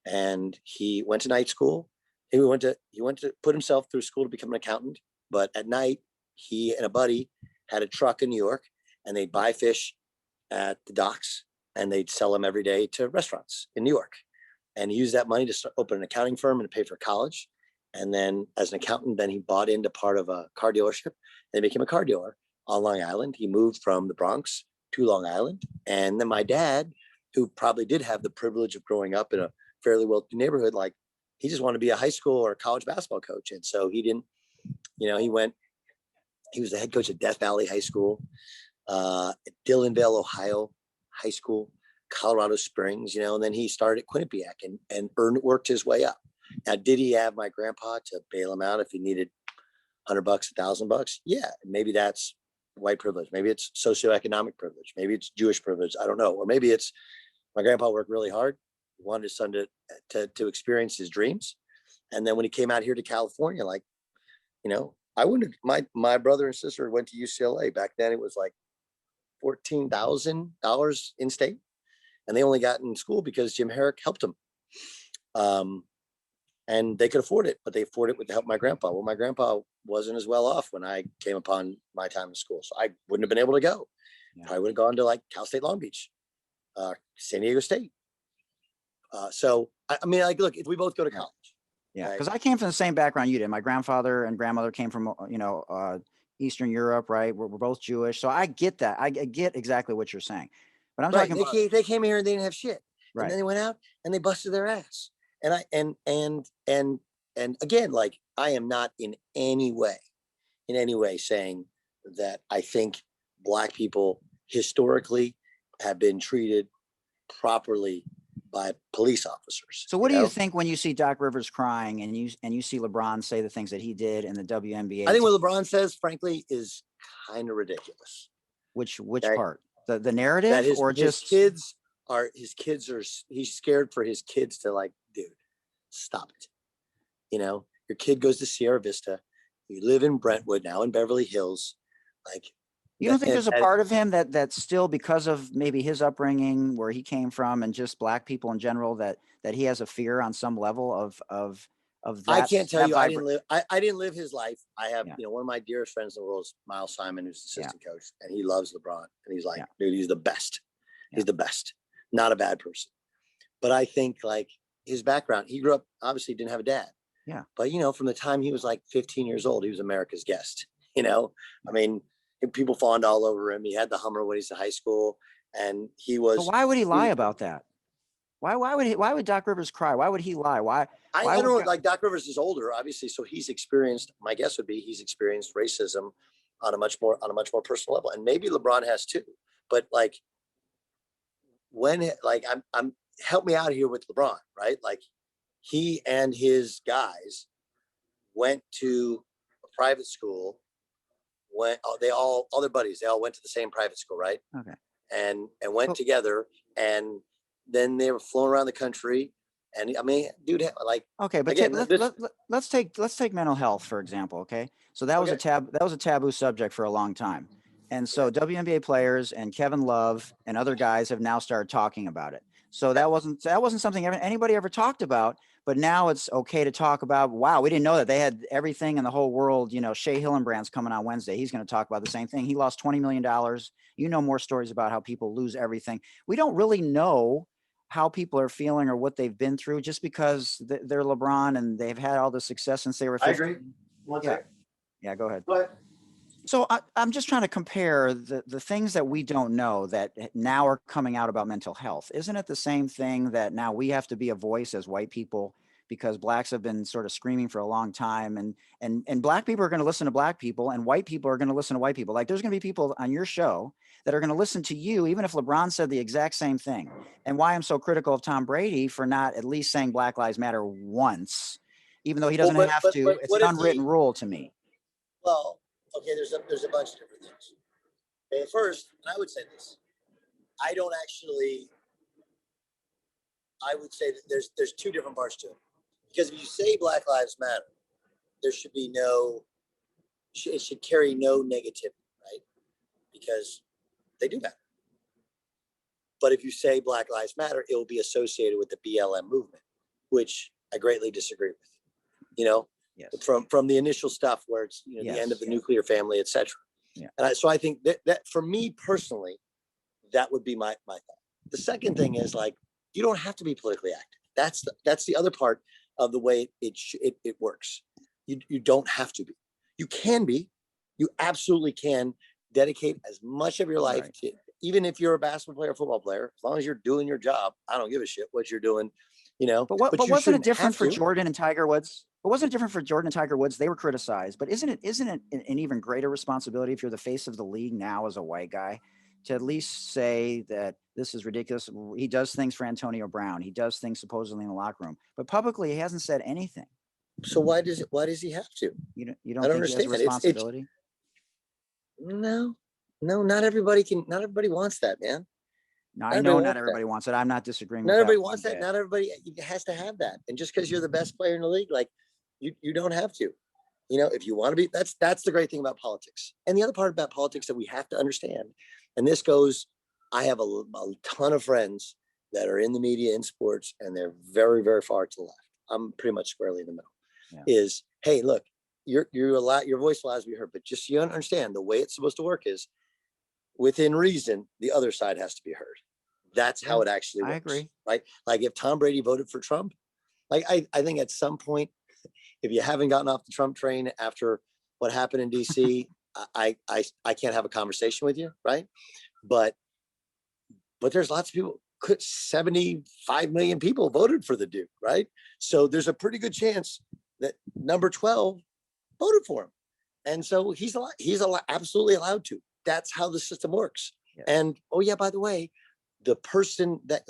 and he went to night school. He went to put himself through school to become an accountant. But at night, he and a buddy had a truck in New York, and they'd buy fish at the docks, and they'd sell them every day to restaurants in New York. And he used that money to open an accounting firm and pay for college. And then as an accountant, then he bought into part of a car dealership. They became a car dealer on Long Island. He moved from the Bronx to Long Island. And then my dad, who probably did have the privilege of growing up in a fairly wealthy neighborhood, like, he just wanted to be a high school or a college basketball coach. And so he didn't, he was the head coach at Death Valley High School, Dillonvale, Ohio High School, Colorado Springs, and then he started at Quinnipiac and worked his way up. Now, did he have my grandpa to bail him out if he needed $100, $1,000? Yeah, maybe that's white privilege. Maybe it's socioeconomic privilege. Maybe it's Jewish privilege. I don't know. Or maybe it's my grandpa worked really hard. He wanted his son to experience his dreams. And then when he came out here to California, like, I wouldn't have, my brother and sister went to UCLA. Back then it was like $14,000 in state. And they only got in school because Jim Herrick helped them. And they could afford it, but they afforded it with the help of my grandpa. Well, my grandpa wasn't as well off when I came upon my time in school. So I wouldn't have been able to go. I would have gone to like Cal State Long Beach, San Diego State. So, I mean, like, look, if we both go to college. Yeah, because I came from the same background you did. My grandfather and grandmother came from, Eastern Europe, right? We're both Jewish. So I get that. I get exactly what you're saying. But I'm talking about... They came here and they didn't have shit. Right. And then they went out and they busted their ass. And again, like, I am not in any way saying that I think Black people historically have been treated properly by police officers. So what do you think when you see Doc Rivers crying and you see LeBron say the things that he did in the WNBA? I think what LeBron says, frankly, is kind of ridiculous. Which part? The narrative, that or his just kids are he's scared for his kids to, like, dude, stop it. Your kid goes to Sierra Vista. You live in Brentwood, now in Beverly Hills. Like, you don't think there's a part of him that still, because of maybe his upbringing, where he came from, and just Black people in general, that he has a fear on some level of that? I can't tell you. I didn't live his life. I have, one of my dearest friends in the world is Miles Simon, who's the assistant coach, and he loves LeBron. And he's like, dude, he's the best. He's the best. Not a bad person. But I think, like, his background, he grew up, obviously didn't have a dad. Yeah. But, from the time he was like 15 years old, he was America's guest. I mean, people fawned all over him. He had the Hummer when he was in high school, and he was. But why would he lie about that? Why would Doc Rivers cry? Why would he lie? Why I don't know. Like, Doc Rivers is older, obviously, so he's experienced. My guess would be he's experienced racism on a much more personal level, and maybe LeBron has too. But like I'm help me out here with LeBron, right? Like he and his guys went to a private school. All their buddies, they all went to the same private school, right? Okay. And went together, and then they were flown around the country. And I mean, dude, like, okay, but again, let's take mental health for example. Okay, so that was a taboo subject for a long time, and so WNBA players and Kevin Love and other guys have now started talking about it. So that wasn't something anybody ever talked about, but now it's okay to talk about. Wow, we didn't know that they had everything in the whole world. You know, Shea Hillenbrand's coming on Wednesday. He's going to talk about the same thing. He lost $20 million. You know more stories about how people lose everything. We don't really know how people are feeling or what they've been through just because they're LeBron and they've had all the success since they were 15. I agree. One second. Yeah, go ahead. But So I'm just trying to compare the things that we don't know that now are coming out about mental health. Isn't it the same thing that now we have to be a voice as white people because blacks have been sort of screaming for a long time, and black people are going to listen to black people and white people are going to listen to white people. Like there's going to be people on your show that are going to listen to you, even if LeBron said the exact same thing. And why I'm so critical of Tom Brady for not at least saying Black Lives Matter once, even though he doesn't have to. It's an unwritten rule to me. Well, okay, there's a bunch of different things. Okay, first, and I would say this, I would say that there's two different parts to it. Because if you say Black Lives Matter, there should be it should carry no negativity, right? Because they do matter. But if you say Black Lives Matter, it will be associated with the BLM movement, which I greatly disagree with. You know, yes. From the initial stuff where it's the end of the nuclear family, etc. Yeah. And so I think that for me personally, that would be my thought. The second thing is like you don't have to be politically active. That's the other part of the way it works. You don't have to be. You can be. You absolutely can dedicate as much of your life to, even if you're a basketball player, football player, as long as you're doing your job. I don't give a shit what you're doing, But wasn't it different for Jordan and Tiger Woods? But wasn't it different for Jordan and Tiger Woods? They were criticized, but isn't it an even greater responsibility if you're the face of the league now as a white guy to at least say that this is ridiculous? He does things for Antonio Brown. He does things supposedly in the locker room, but publicly he hasn't said anything. So why does he have to? You don't think understand. He has a responsibility? No, not everybody can. Not everybody wants that, man. No, I know not everybody wants it. I'm not disagreeing. Not everybody wants that. Not everybody has to have that. And just because you're the best player in the league, like you don't have to. If you want to be, that's the great thing about politics. And the other part about politics that we have to understand, and this goes, I have a ton of friends that are in the media in sports, and they're very, very far to the left. I'm pretty much squarely in the middle. Yeah. Is, hey, look, your voice allows to be heard, but just you understand the way it's supposed to work is within reason, the other side has to be heard. That's how it actually works. I agree. Right? Like if Tom Brady voted for Trump, like I think at some point, if you haven't gotten off the Trump train after what happened in DC, I can't have a conversation with you, right? But there's lots of people. 75 million people voted for the dude, right? So there's a pretty good chance that number 12 voted for him, and so he's absolutely allowed to. That's how the system works. Yeah. And by the way, the person that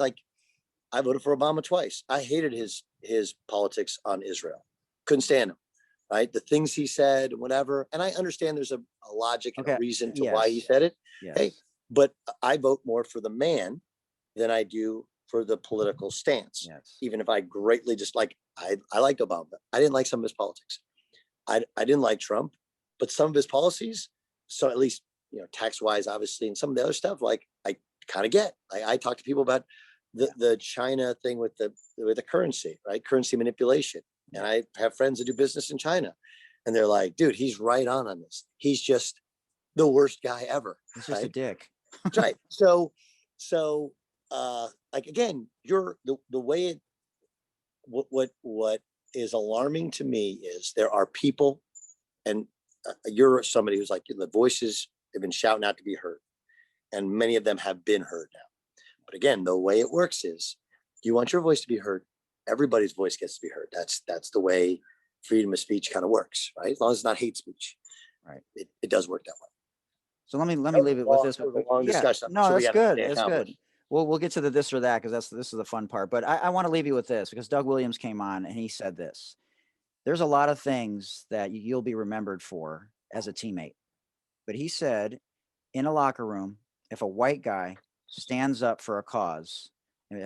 I voted for Obama twice. I hated his politics on Israel. Couldn't stand him. Right, the things he said, whatever. And I understand there's a logic and a reason to why he said it. Yes. Hey, but I vote more for the man than I do for the political stance. Yes. Even if I greatly dislike, I liked Obama. I didn't like some of his politics. I didn't like Trump, but some of his policies, so at least, tax wise, obviously, and some of the other stuff, like I kind of get. I talk to people about the China thing with the currency, right? Currency manipulation. And I have friends that do business in China, and they're like, dude, he's right on this. He's just the worst guy ever. He's just a dick. That's right. So again, you're the way it, what is alarming to me is there are people, and you're somebody who's like, the voices have been shouting out to be heard, and many of them have been heard now. But again, the way it works is you want your voice to be heard. Everybody's voice gets to be heard. That's the way freedom of speech kind of works, right? As long as it's not hate speech, right? It does work that way. So let me leave it with this. That was a long Yeah, discussion. no, So that's good. That's accomplished. good. We'll get to the this or that because this is the fun part. But I want to leave you with this because Doug Williams came on and he said this. There's a lot of things that you'll be remembered for as a teammate. But he said, in a locker room, if a white guy stands up for a cause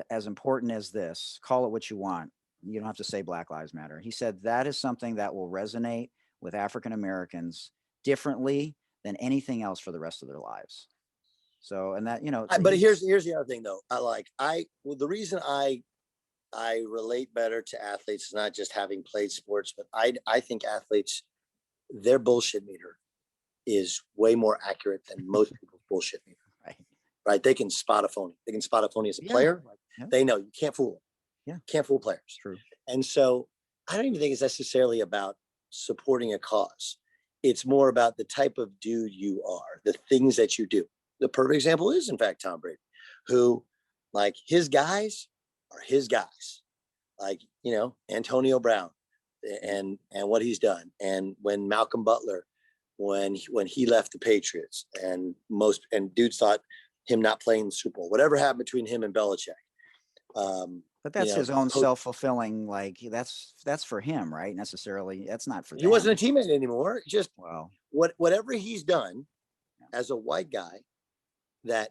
as important as this, call it what you want. You don't have to say Black Lives Matter. He said that is something that will resonate with African Americans differently than anything else for the rest of their lives. So, and that, but here's the other thing though. The reason I relate better to athletes is not just having played sports, but I think athletes, their bullshit meter is way more accurate than most people's bullshit meter. Right. They can spot a phony. They can spot a phony as a player. They know you can't fool them. Yeah. Can't fool players. True. And so I don't even think it's necessarily about supporting a cause. It's more about the type of dude you are, the things that you do. The perfect example is, in fact, Tom Brady, who, like, his guys are his guys. Like, Antonio Brown and what he's done. And when Malcolm Butler, when he left the Patriots, and dudes thought him not playing the Super Bowl, whatever happened between him and Belichick. But that's his own self-fulfilling, like that's for him, right? Necessarily, that's not for them. He wasn't a teammate anymore. Just whatever he's done as a white guy that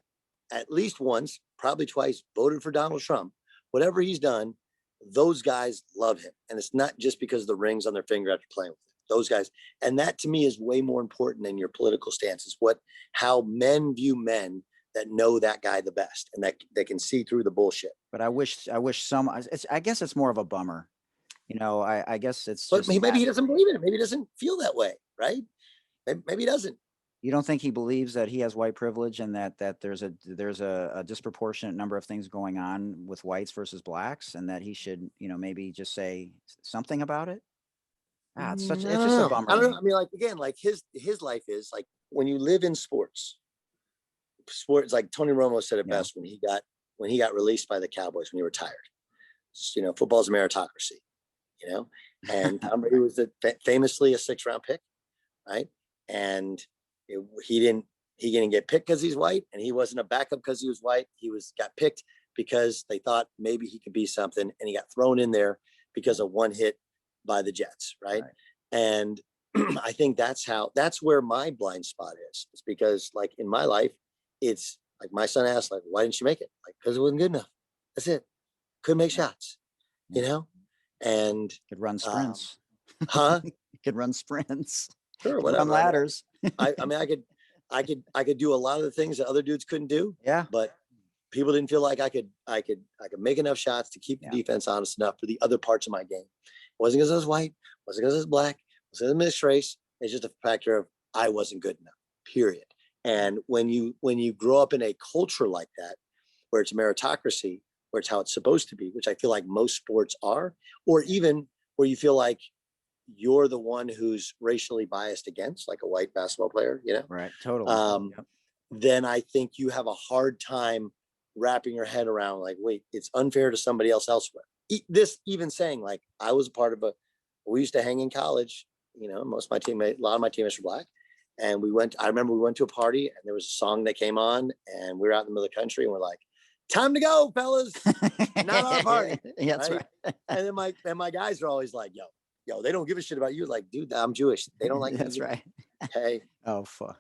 at least once, probably twice, voted for Donald Trump. Whatever he's done, those guys love him, and it's not just because of the rings on their finger after playing with him. Those guys, and that to me is way more important than your political stances. How men view men that know that guy the best and that they can see through the bullshit. But I wish I guess it's more of a bummer. I guess it's. But maybe he doesn't believe it. Maybe he doesn't feel that way, right? Maybe he doesn't. You don't think he believes that he has white privilege and that there's a disproportionate number of things going on with whites versus blacks, and that he should, maybe just say something about it? It's just a bummer. I don't know. I mean, like, again, like his life is like when you live in sports, like Tony Romo said it best when he got released by the Cowboys when he retired. Football's a meritocracy, and Tom Brady was famously a 6th-round pick, right? And he didn't get picked because he's white, and he wasn't a backup because he was white. He got picked because they thought maybe he could be something, and he got thrown in there because of one hit by the Jets, right? And I think that's where my blind spot is. It's because, like, in my life, it's like my son asked, like, why didn't you make it? Like, because it wasn't good enough. That's it. Couldn't make shots, and could run sprints. Could run sprints. Sure, whatever. Run ladders. I mean, I could do a lot of the things that other dudes couldn't do. Yeah. But people didn't feel like I could make enough shots to keep the defense honest enough for the other parts of my game. It wasn't because I was white. It wasn't because I was black. It wasn't a mixed race. It's just a factor of I wasn't good enough. Period. And when you grow up in a culture like that, where it's a meritocracy, where it's how it's supposed to be, which I feel like most sports are, or even where you feel like you're the one who's racially biased against, like a white basketball player, Right. Totally. Then I think you have a hard time wrapping your head around, like, wait, it's unfair to somebody else elsewhere. This even saying, like, I was a part of we used to hang in college, most of my teammates, a lot of my teammates were black. And I remember we went to a party and there was a song that came on and we were out in the middle of the country and we're like, time to go, fellas. Not our party. That's right. And then my guys are always like, yo, they don't give a shit about you. Like, dude, I'm Jewish. They don't like me. That's right. Hey. Oh, fuck.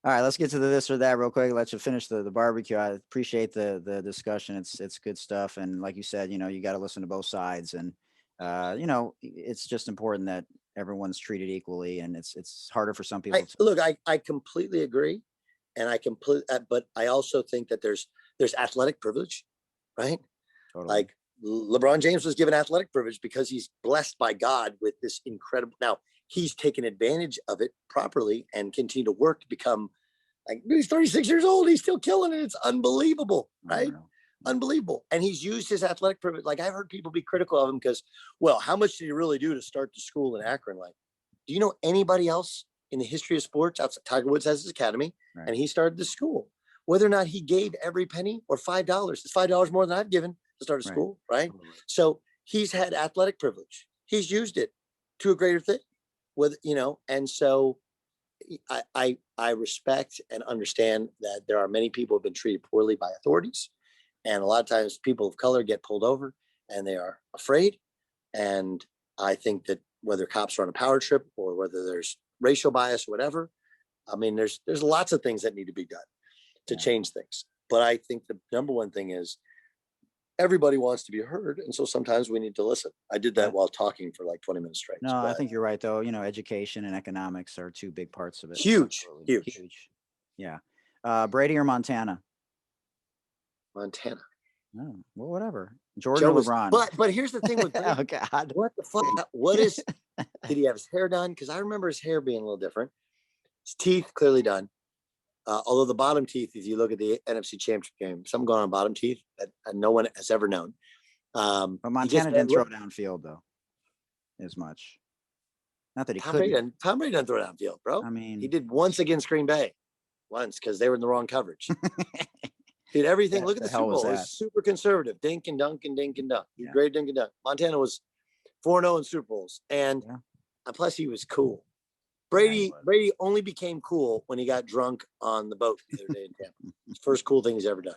All right, let's get to the this or that real quick. Let you finish the barbecue. I appreciate the discussion. It's good stuff. And like you said, you got to listen to both sides. And, it's just important that everyone's treated equally. And it's harder for some people. Look, I completely agree. And but I also think that there's athletic privilege, right? Totally. Like LeBron James was given athletic privilege because he's blessed by God with this incredible, now he's taken advantage of it properly and continue to work to become, like, he's 36 years old. He's still killing it. It's unbelievable, right? Unbelievable. And he's used his athletic privilege. Like, I've heard people be critical of him because, well, how much did he really do to start the school in Akron? Like, do you know anybody else in the history of sports outside? Tiger Woods has his academy, and he started the school. Whether or not he gave every penny or $5, it's $5 more than I've given to start a school, right? So he's had athletic privilege. He's used it to a greater thing, and so I respect and understand that there are many people who have been treated poorly by authorities. And a lot of times people of color get pulled over and they are afraid. And I think that whether cops are on a power trip or whether there's racial bias or whatever, I mean, there's lots of things that need to be done to change things. But I think the number one thing is everybody wants to be heard. And so sometimes we need to listen. I did that while talking for like 20 minutes straight. No, I think you're right, though. Education and economics are two big parts of it. Huge. Yeah. Brady or Montana? Montana. No, well, whatever. Jordan or LeBron. But here's the thing with Brady. Oh, God. What the fuck? Did he have his hair done? Because I remember his hair being a little different. His teeth clearly done. Although the bottom teeth, if you look at the NFC Championship game, something going on bottom teeth that no one has ever known. But Montana didn't throw downfield, though, as much. Not that he couldn't. Tom Brady doesn't throw downfield, bro. I mean, he did once against Green Bay. Once, because they were in the wrong coverage. Dude, everything. Look at the Super Bowl. It was super conservative. Dink and dunk and dink and dunk. Great dink and dunk. Montana was 4-0 in Super Bowls. And plus he was cool. Brady only became cool when he got drunk on the boat the other day in Tampa. First cool thing he's ever done.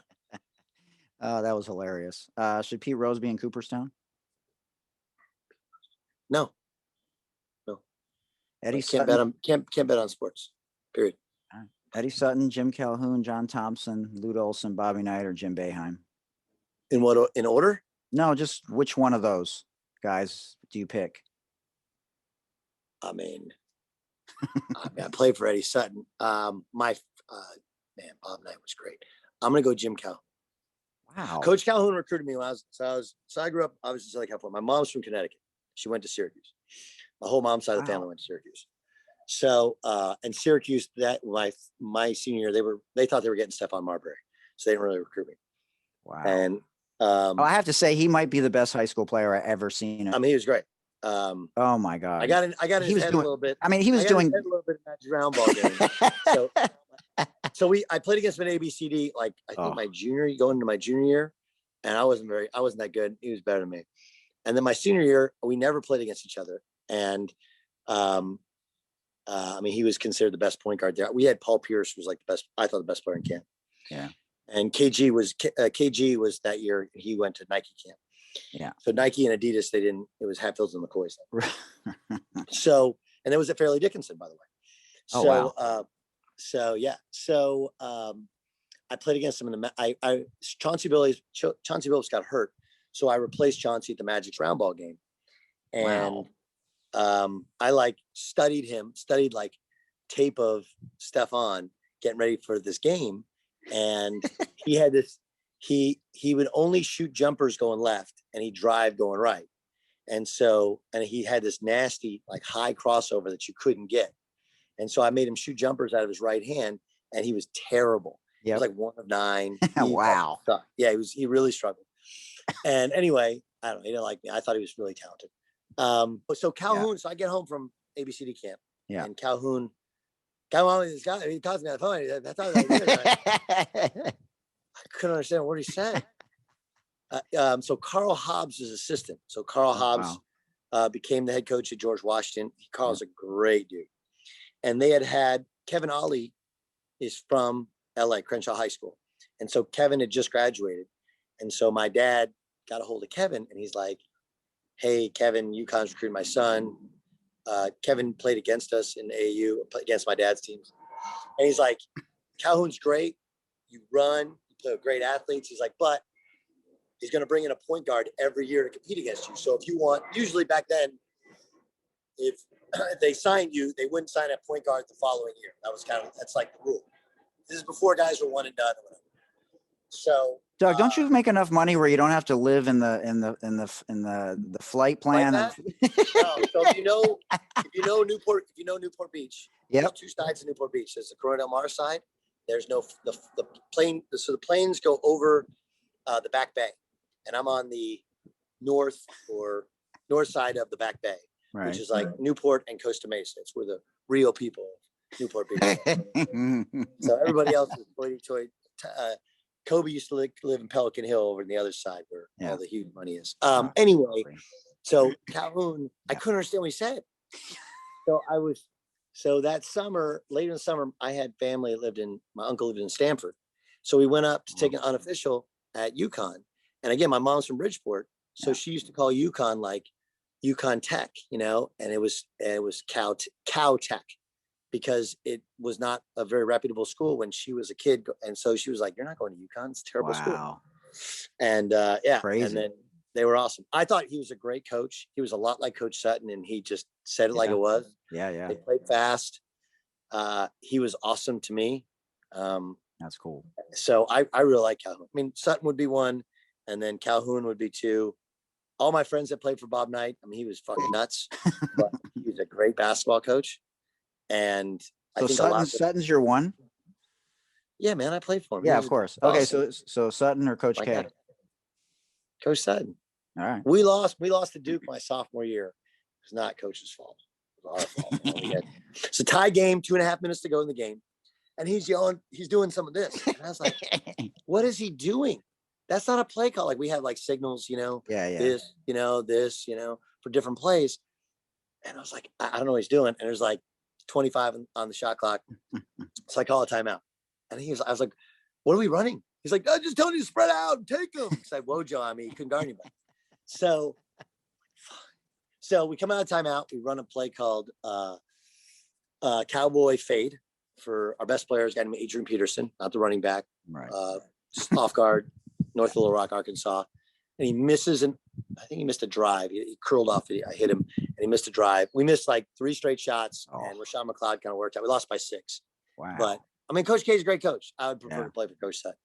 Oh, that was hilarious. Should Pete Rose be in Cooperstown? No. Eddie can't bet on sports. Period. Eddie Sutton, Jim Calhoun, John Thompson, Lute Olson, Bobby Knight, or Jim Boeheim? In order? No, just which one of those guys do you pick? I mean, I played for Eddie Sutton. Man, Bob Knight was great. I'm gonna go Jim Calhoun. Wow. Coach Calhoun recruited me when I grew up obviously in Southern California. My mom's from Connecticut. She went to Syracuse. My whole mom's side of the family went to Syracuse. So, and Syracuse, that my senior year, they thought they were getting Stephon Marbury, so they didn't really recruit me. Wow. And I have to say, he might be the best high school player I ever seen. I mean, he was great. Oh my God. I got in his head a little bit. I mean, he was doing a little bit of that round ball game. So I played against him in ABCD, like I think going into my junior year, and I wasn't that good. He was better than me. And then my senior year, we never played against each other. And I mean, he was considered the best point guard there. We had Paul Pierce, who was like the best player in camp. Yeah. And KG was that year. He went to Nike camp. Yeah. So Nike and Adidas, it was Hatfields and McCoys. So, and it was at Fairleigh Dickinson, by the way. So, I played against him in the, Chauncey Billups got hurt. So I replaced Chauncey at the Magic's round ball game. And, I studied like tape of Stephon getting ready for this game. And he had this, he would only shoot jumpers going left and he'd drive going right. And he had this nasty, high crossover that you couldn't get. And so I made him shoot jumpers out of his right hand and he was terrible. He was 1 of 9. Wow. Yeah, he really struggled. And anyway, I don't know. He didn't like me. I thought he was really talented. So Calhoun, so I get home from ABCD camp and Calhoun, this guy, he talks to me on the phone. That's all I couldn't understand what he said. So Carl Hobbs' assistant. So Carl Hobbs became the head coach at George Washington. Carl's a great dude. And they had Kevin Ollie is from LA, Crenshaw High School. And so Kevin had just graduated. And so my dad got a hold of Kevin and he's like, hey, Kevin, UConn's recruiting my son. Kevin played against us in AAU, against my dad's teams. And he's like, Calhoun's great. You run, you play with great athletes. He's like, but he's going to bring in a point guard every year to compete against you. So if you want, usually back then, if they signed you, they wouldn't sign a point guard the following year. That's like the rule. This is before guys were one and done or whatever. So Doug, don't you make enough money where you don't have to live in the flight plan? No. So if you know Newport Beach, there's 2 sides of Newport Beach. There's the Corona Del Mar side. There's the plane. So the planes go over the Back Bay, and I'm on the north side of the Back Bay, which is like Newport and Costa Mesa. It's where the real people of Newport Beach are. So everybody else is hoity-toity. Kobe used to live in Pelican Hill over on the other side where all the huge money is. Anyway, so Calhoun, I couldn't understand what he said. So So that summer, later in the summer, I had family that my uncle lived in Stamford. So we went up to take an unofficial at UConn. And again, my mom's from Bridgeport. So she used to call UConn like UConn Tech, and it was Cow Tech, because it was not a very reputable school when she was a kid. And so she was like, "You're not going to UConn. It's a terrible school." And Crazy. And then they were awesome. I thought he was a great coach. He was a lot like Coach Sutton, and he just said it like it was. Yeah. They played fast. He was awesome to me. That's cool. So I really like Calhoun. I mean, Sutton would be one, and then Calhoun would be two. All my friends that played for Bob Knight, I mean, he was fucking nuts, but he was a great basketball coach. And so I think Sutton's your one? Yeah, man, I played for him. Yeah, of course. Awesome. Okay, so Sutton or Coach K? Coach Sutton. All right. We lost to Duke my sophomore year. It's not Coach's fault. It was our fault. It's a tie game, 2.5 minutes to go in the game. And he's yelling, he's doing some of this. And I was like, what is he doing? That's not a play call. Like we have like signals, this, this, for different plays. And I was like, I don't know what he's doing. And there's like 25 on the shot clock. So I call a timeout. And I was like, what are we running? He's like, "I'm just telling you to spread out and take them." It's like, Wojo, I mean, he couldn't guard anybody. So we come out of timeout. We run a play called Cowboy Fade for our best player, a guy named Adrian Peterson, not the running back. Right. Off guard, North Little Rock, Arkansas. And he misses, and I think he missed a drive. He curled off. I hit him, and he missed a drive. We missed like 3 straight shots, and Rashawn McLeod kind of worked out. We lost by 6. Wow. But, I mean, Coach K is a great coach. I would prefer to play for Coach Sutton.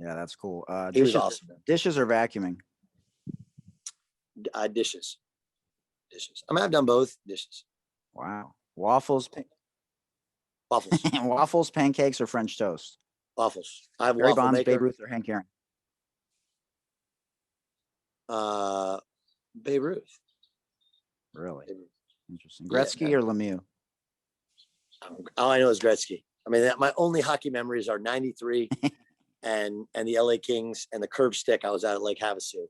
Yeah, that's cool. He was awesome. Dishes or vacuuming? Dishes. I mean, I've done both. Dishes. Wow. Waffles. Waffles. Waffles, pancakes, or French toast? Waffles. I have Barry waffle Bonds, maker. Babe Ruth, or Hank Aaron? Babe Ruth. Really? Interesting. Gretzky or Lemieux? All I know is Gretzky. I mean, my only hockey memories are 93 and the LA Kings and the curb stick I was at Lake Havasu.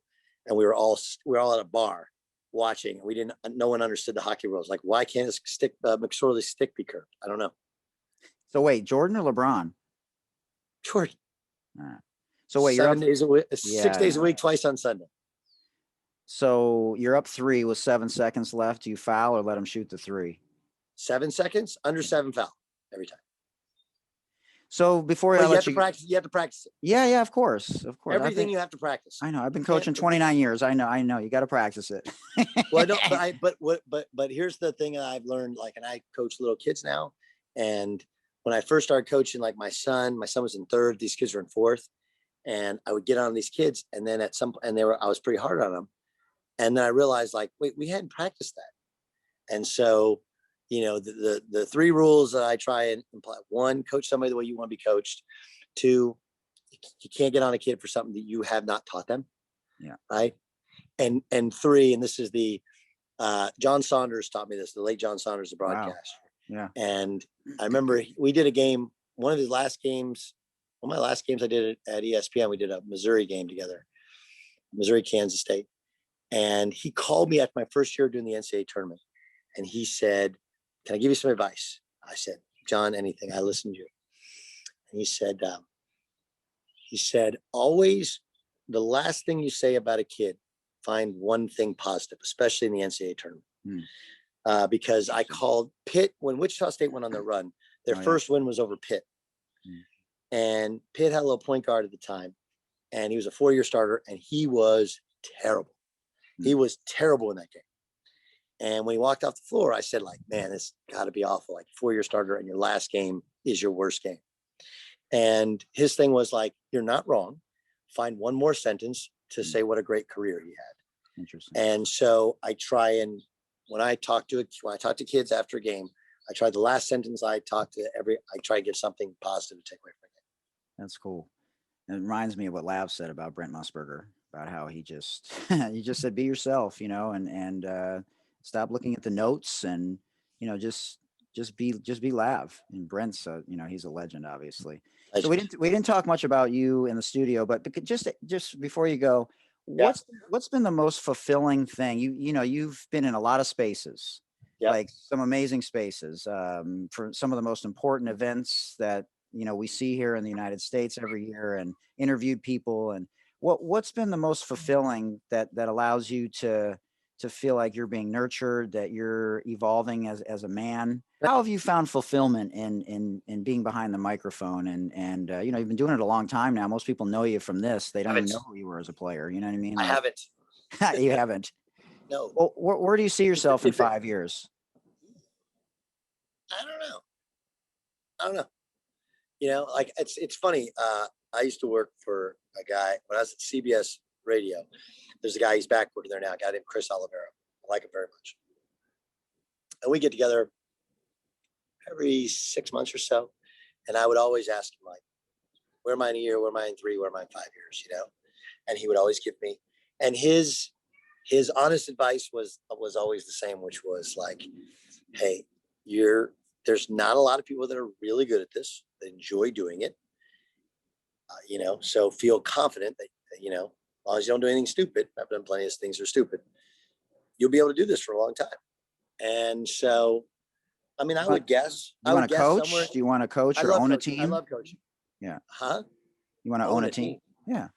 And we were all at a bar watching. And no one understood the hockey rules. Like, why can't this McSorley stick be curved? I don't know. So wait, Jordan or LeBron? Jordan. All right. So wait, 7 days a week, 6 days a week, twice on Sunday. So you're up 3 with 7 seconds left. Do you foul or let him shoot the 3? 7 seconds, under 7 foul every time. So before you have to practice, you have to practice it. Yeah, of course. Everything you have to practice. I know. I've been coaching 29 years. I know. You got to practice it. Well, no, but here's the thing I've learned. Like, and I coach little kids now. And when I first started coaching, like my son was in 3rd. These kids were in 4th, and I would get on these kids, and then I was pretty hard on them. And then I realized, like, wait, we hadn't practiced that. And so, the 3 rules that I try and imply: 1, coach somebody the way you want to be coached. 2, you can't get on a kid for something that you have not taught them. Yeah. Right. And 3, and this is the John Saunders taught me this, the late John Saunders, the broadcaster. Wow. Yeah. And I remember we did a game, one of my last games I did at ESPN, we did a Missouri game together, Missouri, Kansas State. And he called me after my first year doing the NCAA tournament. And he said, "Can I give you some advice?" I said, "John, anything. I listened to you." And he said, always the last thing you say about a kid, find one thing positive, especially in the NCAA tournament. Because I called Pitt when Wichita State went on their run. Their first win was over Pitt. And Pitt had a little point guard at the time. And he was a 4-year starter, and he was terrible. He was terrible in that game. And when he walked off the floor, I said, like, man, this got to be awful. Like, 4-year starter, and your last game is your worst game. And his thing was like, you're not wrong. Find one more sentence to say what a great career he had. Interesting. And so I try, and when I talk to kids after a game, I try the last sentence I try to give something positive to take away from it. That's cool. It reminds me of what Lav said about Brent Musburger, about how he just said, be yourself, and stop looking at the notes, and, just be Lav. And Brent's, he's a legend, obviously. So we didn't talk much about you in the studio, but just before you go, what's been the most fulfilling thing? You've been in a lot of spaces. like some amazing spaces for some of the most important events that, we see here in the United States every year, and interviewed people. And what's been the most fulfilling that allows you to feel like you're being nurtured, that you're evolving as a man? How have you found fulfillment in being behind the microphone? And you've been doing it a long time now. Most people know you from this. They don't even know who you were as a player. You know what I mean? I haven't. You haven't. No. Well, where do you see yourself in 5 years? I don't know. Like it's funny. I used to work for a guy when I was at CBS Radio. There's a guy, he's back working there now, a guy named Chris Olivero. I like him very much. And we get together every 6 months or so. And I would always ask him, like, where am I in a year? Where am I in 3? Where am I in 5 years? And he would always give me, and his honest advice was always the same, which was like, hey, there's not a lot of people that are really good at this. They enjoy doing it. So feel confident that, as long as you don't do anything stupid, I've done plenty of things that are stupid, you'll be able to do this for a long time. And so, I mean, I would guess. You want to coach? Do you want to coach or own a team? I love coaching. Yeah. Huh? You want to own a team? Yeah. What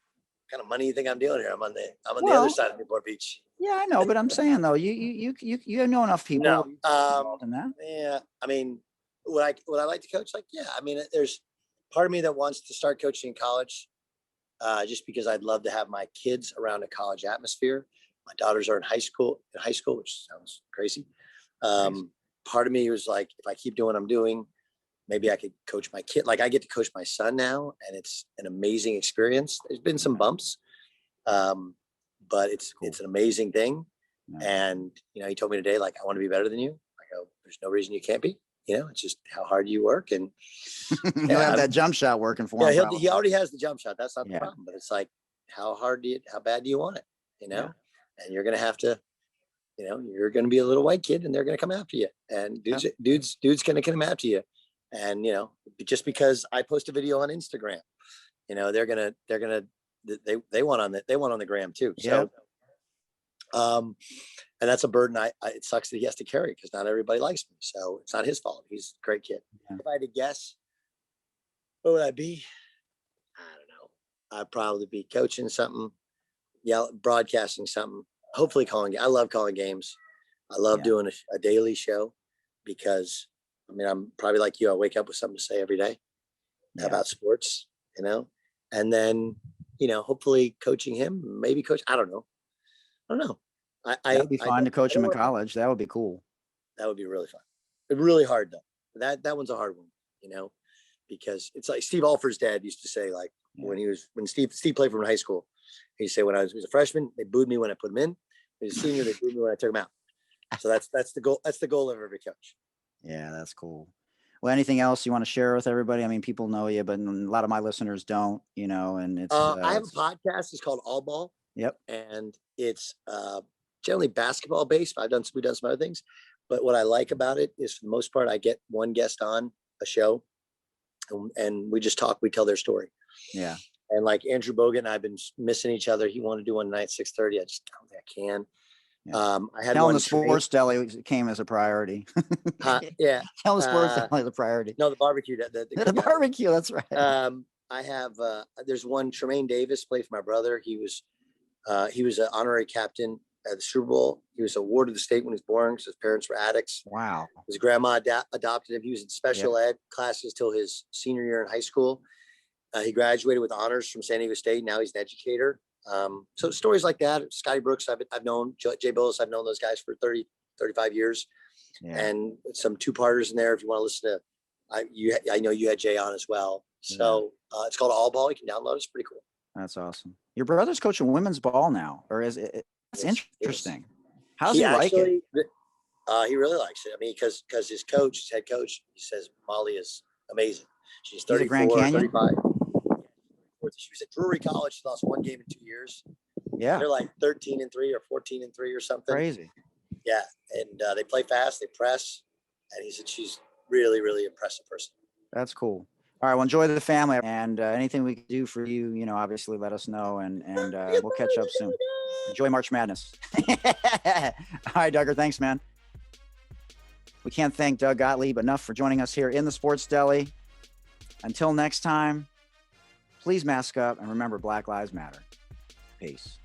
kind of money you think I'm dealing here? I'm on the other side of Newport Beach. Yeah, I know, but I'm saying though, you know enough people. No. Involved in that. Yeah. I mean, would I like to coach? Like, yeah. I mean, there's part of me that wants to start coaching in college, just because I'd love to have my kids around a college atmosphere. My daughters are in high school, which sounds crazy. Part of me was like, if I keep doing what I'm doing, maybe I could coach my kid. Like, I get to coach my son now, and it's an amazing experience. There's been some bumps, but it's an amazing thing. Yeah. And, he told me today, like, I want to be better than you. I go, there's no reason you can't be. It's just how hard you work. And you'll have that jump shot working for him. Yeah, he already has the jump shot. That's not the problem. But it's like, how bad do you want it? And you're going to have to, you're going to be a little white kid, and they're going to come after you. And dude's going to come after you. And, just because I post a video on Instagram, they want on the gram too. So, and that's a burden it sucks that he has to carry, because not everybody likes me. So it's not his fault. He's a great kid. Yeah. If I had to guess, what would I be? I don't know. I'd probably be coaching something, broadcasting something, hopefully calling. I love calling games. I love doing a daily show, because I mean, I'm probably like you. I wake up with something to say every day about sports, and then, hopefully coaching him, maybe coach. I don't know. That'd be fun to coach him in college. That would be cool. That would be really fun. It's really hard though. That one's a hard one, because it's like Steve Alford's dad used to say, like, when Steve played for him in high school, he'd say, when I was a freshman, they booed me when I put him in. When he was a senior, they booed me when I took him out. So that's the goal. That's the goal of every coach. Yeah, that's cool. Well, anything else you want to share with everybody? I mean, people know you, but a lot of my listeners don't, and it's. I have a podcast. It's called All Ball. Yep. And it's generally basketball based. We've done some other things, but what I like about it is, for the most part, I get one guest on a show, and we just talk. We tell their story. Yeah. And like Andrew Bogut and I've been missing each other. He wanted to do one tonight at 6:30. I just don't think I can. Yeah. I had telling the Sports Deli came as a priority. Yeah. Telling the Sports Deli is a priority. No, the barbecue. The barbecue. That's right. I have. There's one. Tremaine Davis played for my brother. He was an honorary captain at the Super Bowl. He was awarded the state when he was born, because his parents were addicts. Wow. His grandma adopted him. He was in special ed classes till his senior year in high school. He graduated with honors from San Diego State. Now he's an educator. So stories like that. Scotty Brooks, I've known. Jay Billis, I've known those guys for 30, 35 years. Yeah. And some two-parters in there if you want to listen to. I know you had Jay on as well. So it's called All Ball. You can download it. It's pretty cool. That's awesome. Your brother's coaching women's ball now, or is it? That's interesting. How's he like it? He really likes it. I mean, because his head coach, he says Molly is amazing. She's 34, Grand Canyon? 35. She was at Drury College. She lost one game in 2 years. Yeah. They're like 13-3 or 14-3 or something. Crazy. Yeah. And they play fast. They press. And he said she's really, really impressive person. That's cool. All right. Well, enjoy the family, and anything we can do for you, obviously let us know, and we'll catch up soon. Enjoy March Madness. All right, Duggar. Thanks, man. We can't thank Doug Gottlieb enough for joining us here in the Sports Deli. Until next time, please mask up and remember Black Lives Matter. Peace.